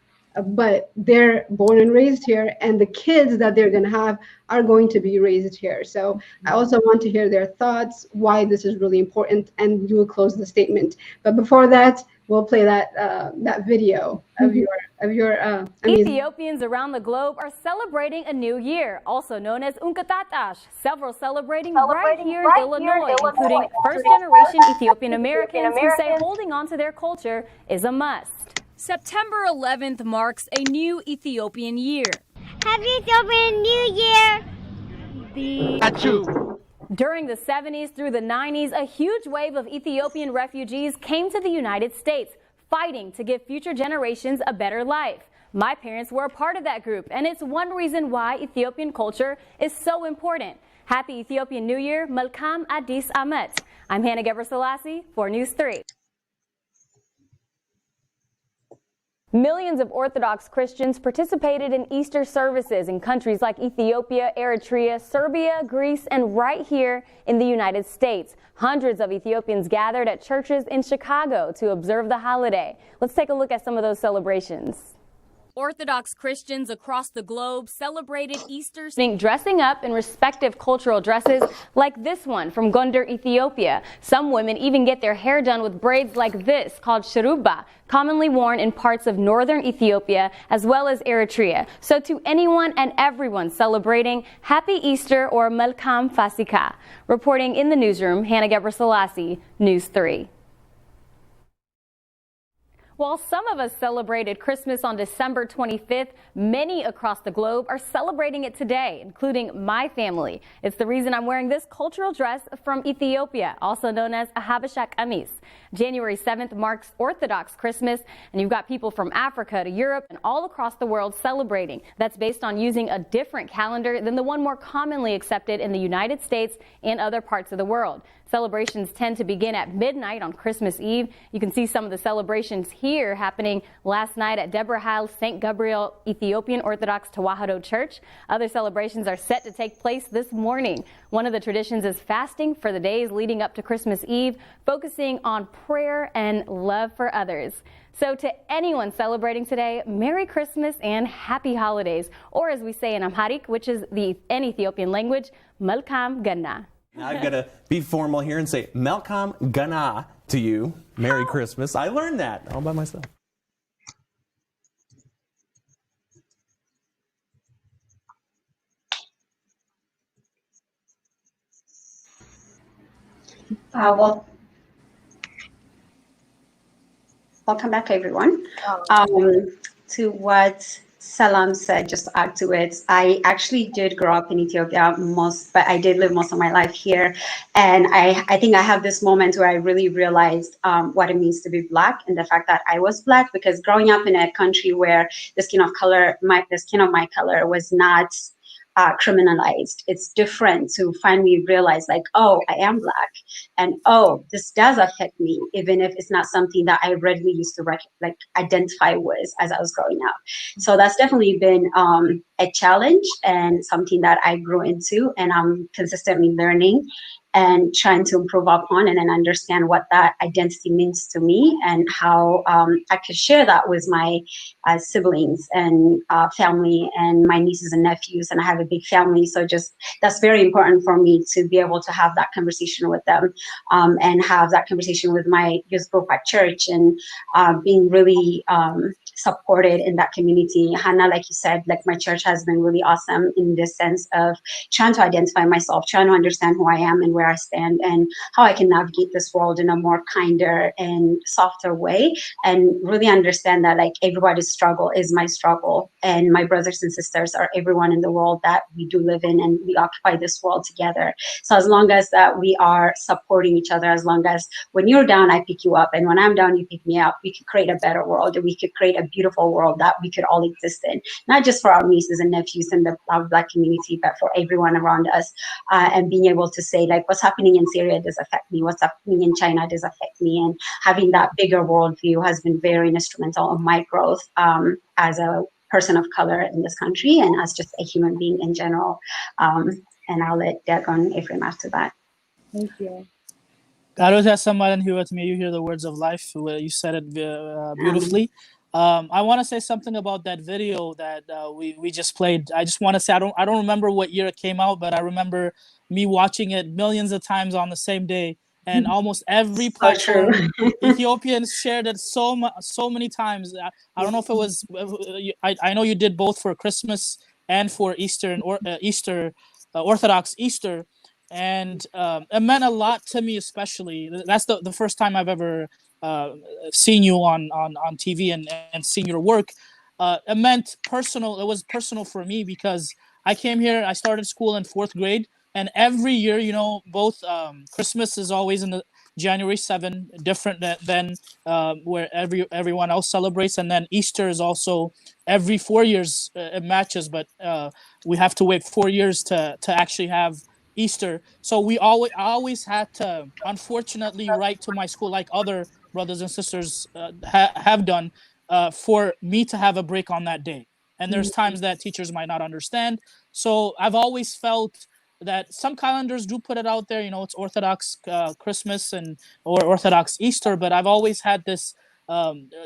but they're born and raised here, and the kids that they're going to have are going to be raised here. So I also want to hear their thoughts, why this is really important, and you will close the statement. But before that, we'll play that video of your Ethiopians around the globe are celebrating a new year, also known as Unkatatash. Several celebrating right here in Illinois, including first-generation Ethiopian Americans who say holding on to their culture is a must. September 11th marks a new Ethiopian year. Happy Ethiopian New Year! During the 70s through the 90s, a huge wave of Ethiopian refugees came to the United States, fighting to give future generations a better life. My parents were a part of that group, and it's one reason why Ethiopian culture is so important. Happy Ethiopian New Year, Malkam Addis Amet. I'm Hana Gebresilassie for News 3. Millions of Orthodox Christians participated in Easter services in countries like Ethiopia, Eritrea, Serbia, Greece, and right here in the United States. Hundreds of Ethiopians gathered at churches in Chicago to observe the holiday. Let's take a look at some of those celebrations. Orthodox Christians across the globe celebrated Easter dressing up in respective cultural dresses like this one from Gondar, Ethiopia. Some women even get their hair done with braids like this called shuruba, commonly worn in parts of northern Ethiopia as well as Eritrea. So to anyone and everyone celebrating, Happy Easter or Malkam Fasika. Reporting in the newsroom, Hana Gebresilassie, News 3. While some of us celebrated Christmas on December 25th, many across the globe are celebrating it today, including my family. It's the reason I'm wearing this cultural dress from Ethiopia, also known as a Habesha kameez. January 7th marks Orthodox Christmas, and you've got people from Africa to Europe and all across the world celebrating. That's based on using a different calendar than the one more commonly accepted in the United States and other parts of the world. Celebrations tend to begin at midnight on Christmas Eve. You can see some of the celebrations here happening last night at Debrahal St. Gabriel Ethiopian Orthodox Tewahedo Church. Other celebrations are set to take place this morning. One of the traditions is fasting for the days leading up to Christmas Eve, focusing on prayer and love for others. So to anyone celebrating today, Merry Christmas and Happy Holidays, or as we say in Amharic, which is an Ethiopian language, Malkam Ganna. Now I've got to be formal here and say Malkam Gana to you. Merry Christmas. I learned that all by myself. Welcome back, everyone. To what Salam said, just to add to it, I actually did grow up in Ethiopia but I did live most of my life here. And I think I have this moment where I really realized what it means to be Black and the fact that I was Black, because growing up in a country where the skin of my color was not criminalized. It's different to finally realize, like, oh, I am Black, and oh, this does affect me, even if it's not something that I readily used to identify with as I was growing up. So that's definitely been a challenge and something that I grew into, and I'm consistently learning and trying to improve upon and then understand what that identity means to me and how I could share that with my siblings and family and my nieces and nephews. And I have a big family, so just that's very important for me to be able to have that conversation with them and have that conversation with my youth group at church, and being really supported in that community. Hannah, like you said, like my church has been really awesome in this sense of trying to identify myself, trying to understand who I am and where I stand and how I can navigate this world in a more kinder and softer way, and really understand that like everybody's struggle is my struggle, and my brothers and sisters are everyone in the world that we do live in, and we occupy this world together. So as long as that we are supporting each other, as long as when you're down, I pick you up, and when I'm down, you pick me up, we could create a better world, and we could create a beautiful world that we could all exist in, not just for our nieces and nephews in our Black community, but for everyone around us. And being able to say, like, what's happening in Syria does affect me, what's happening in China does affect me, and having that bigger worldview has been very instrumental in my growth as a person of color in this country and as just a human being in general. And I'll let Dagon Ephraim after that. Thank you. God has someone who with me. You hear the words of life. You said it beautifully. I want to say something about that video that we just played. I just want to say I don't remember what year it came out, but I remember me watching it millions of times on the same day, and almost every platform Ethiopians shared it so many times. I don't know if it was. I know you did both for Christmas and for Easter and Easter Orthodox Easter, and it meant a lot to me, especially. That's the first time I've ever seen you on TV and seen your work. It meant personal. It was personal for me because I came here. I started school in 4th grade, and every year, you know, both Christmas is always in the January 7, different than where everyone else celebrates, and then Easter is also every 4 years. It matches, but we have to wait 4 years to actually have Easter. So I always had to, unfortunately, write to my school like other brothers and sisters have done for me to have a break on that day. And there's times that teachers might not understand. So I've always felt that some calendars do put it out there, you know, it's Orthodox Christmas or Orthodox Easter, but I've always had this,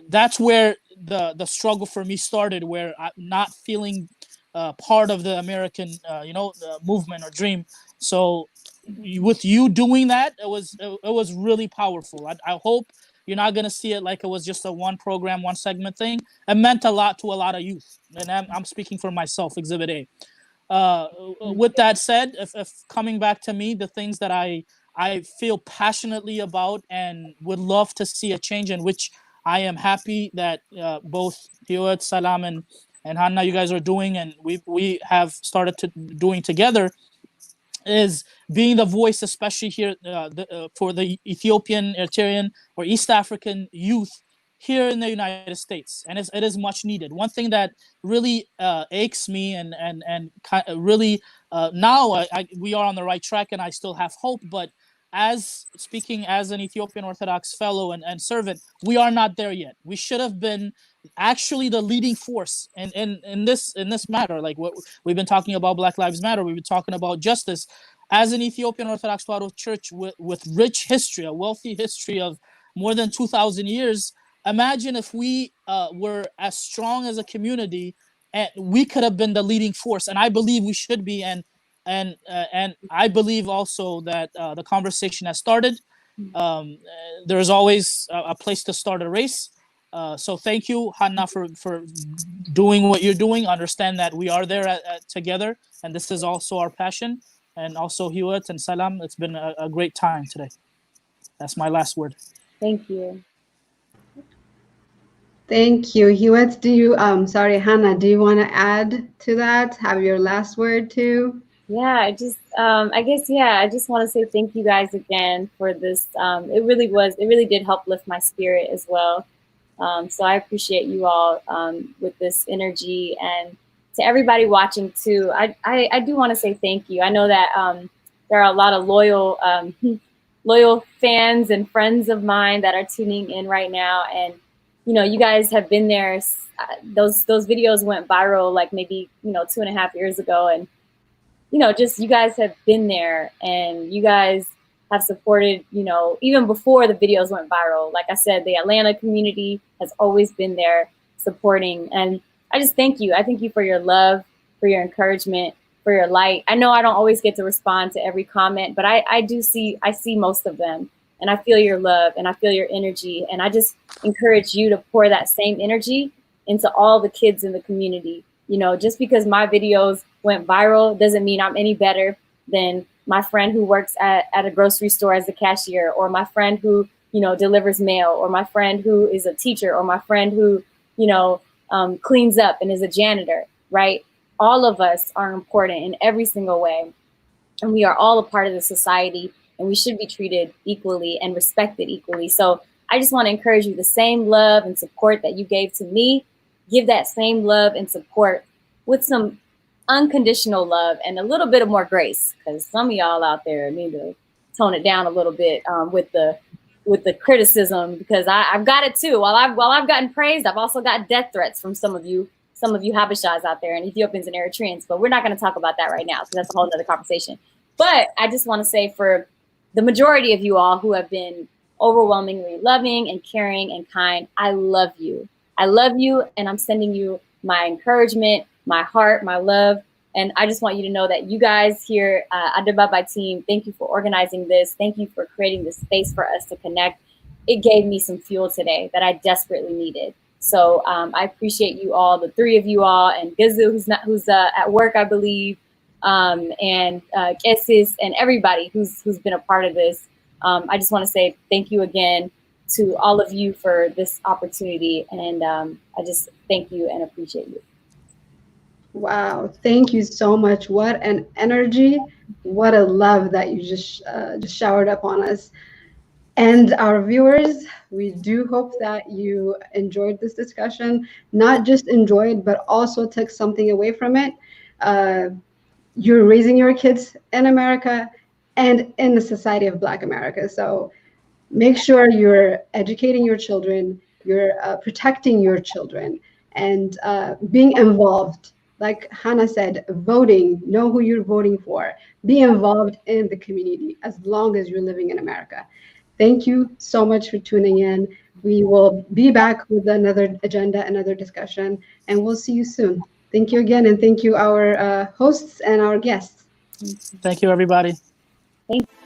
that's where the struggle for me started, where I'm not feeling part of the American, movement or dream. So with you doing that, it was really powerful. I hope you're not going to see it like it was just a one program, one segment thing. It meant a lot to a lot of youth. And I'm speaking for myself, Exhibit A. With that said, if coming back to me, the things that I feel passionately about and would love to see a change in, which I am happy that both Hewett, Salam, and Hana, you guys are doing, and we have started to doing together, is being the voice, especially here for the Ethiopian, Eritrean, or East African youth here in the United States, and it is much needed. One thing that really aches me and really now we are on the right track, and I still have hope. But as speaking as an Ethiopian Orthodox fellow and servant, we are not there yet. We should have been actually the leading force in this matter. Like what we've been talking about, Black Lives Matter. We've been talking about justice. As an Ethiopian Orthodox Church with rich history, a wealthy history of more than 2,000 years, imagine if we were as strong as a community, and we could have been the leading force. And I believe we should be. And I believe also that the conversation has started. There is always a place to start a race. So thank you, Hana, for doing what you're doing. Understand that we are there together, and this is also our passion. And also Hewett and Salam, it's been a great time today. That's my last word. Thank you. Thank you, Hewett. Do you, sorry, Hana, do you want to add to that? Have your last word too? Yeah, I just want to say thank you guys again for this. It really did help lift my spirit as well. So I appreciate you all with this energy, and to everybody watching too. I do want to say thank you. I know that there are a lot of loyal fans and friends of mine that are tuning in right now, and you guys have been there. Those videos went viral like maybe 2.5 years ago, and just you guys have been there, and you guys have supported, even before the videos went viral. Like I said, the Atlanta community has always been there supporting, and I just thank you. I thank you for your love, for your encouragement, for your light. I know I don't always get to respond to every comment, but I see most of them, and I feel your love and I feel your energy, and I just encourage you to pour that same energy into all the kids in the community. Just because my videos went viral doesn't mean I'm any better than my friend who works at a grocery store as a cashier, or my friend who, delivers mail, or my friend who is a teacher, or my friend who, cleans up and is a janitor, right? All of us are important in every single way. And we are all a part of the society, and we should be treated equally and respected equally. So I just want to encourage you, the same love and support that you gave to me, give that same love and support with some unconditional love and a little bit of more grace, because some of y'all out there need to tone it down a little bit with the criticism, because I've got it too. While I've gotten praised, I've also got death threats from some of you Habeshas out there, and Ethiopians and Eritreans, but we're not going to talk about that right now, because that's a whole nother conversation. But I just want to say, for the majority of you all who have been overwhelmingly loving and caring and kind, I love you. I love you, and I'm sending you my encouragement, my heart, my love. And I just want you to know that you guys here at the Babai team, thank you for organizing this. Thank you for creating this space for us to connect. It gave me some fuel today that I desperately needed. So I appreciate you all, the three of you all, and Gizu, who's at work, I believe, and Kesis, and everybody who's been a part of this. I just want to say thank you again to all of you for this opportunity, and I just thank you and appreciate you. Wow, thank you so much. What an energy, what a love that you just showered up on us. And our viewers, we do hope that you enjoyed this discussion, not just enjoyed, but also took something away from it. You're raising your kids in America and in the society of Black America. So make sure you're educating your children, you're protecting your children, and being involved. Like Hana said, voting, know who you're voting for. Be involved in the community as long as you're living in America. Thank you so much for tuning in. We will be back with another agenda, another discussion, and we'll see you soon. Thank you again, and thank you our hosts and our guests. Thank you, everybody. Thank you.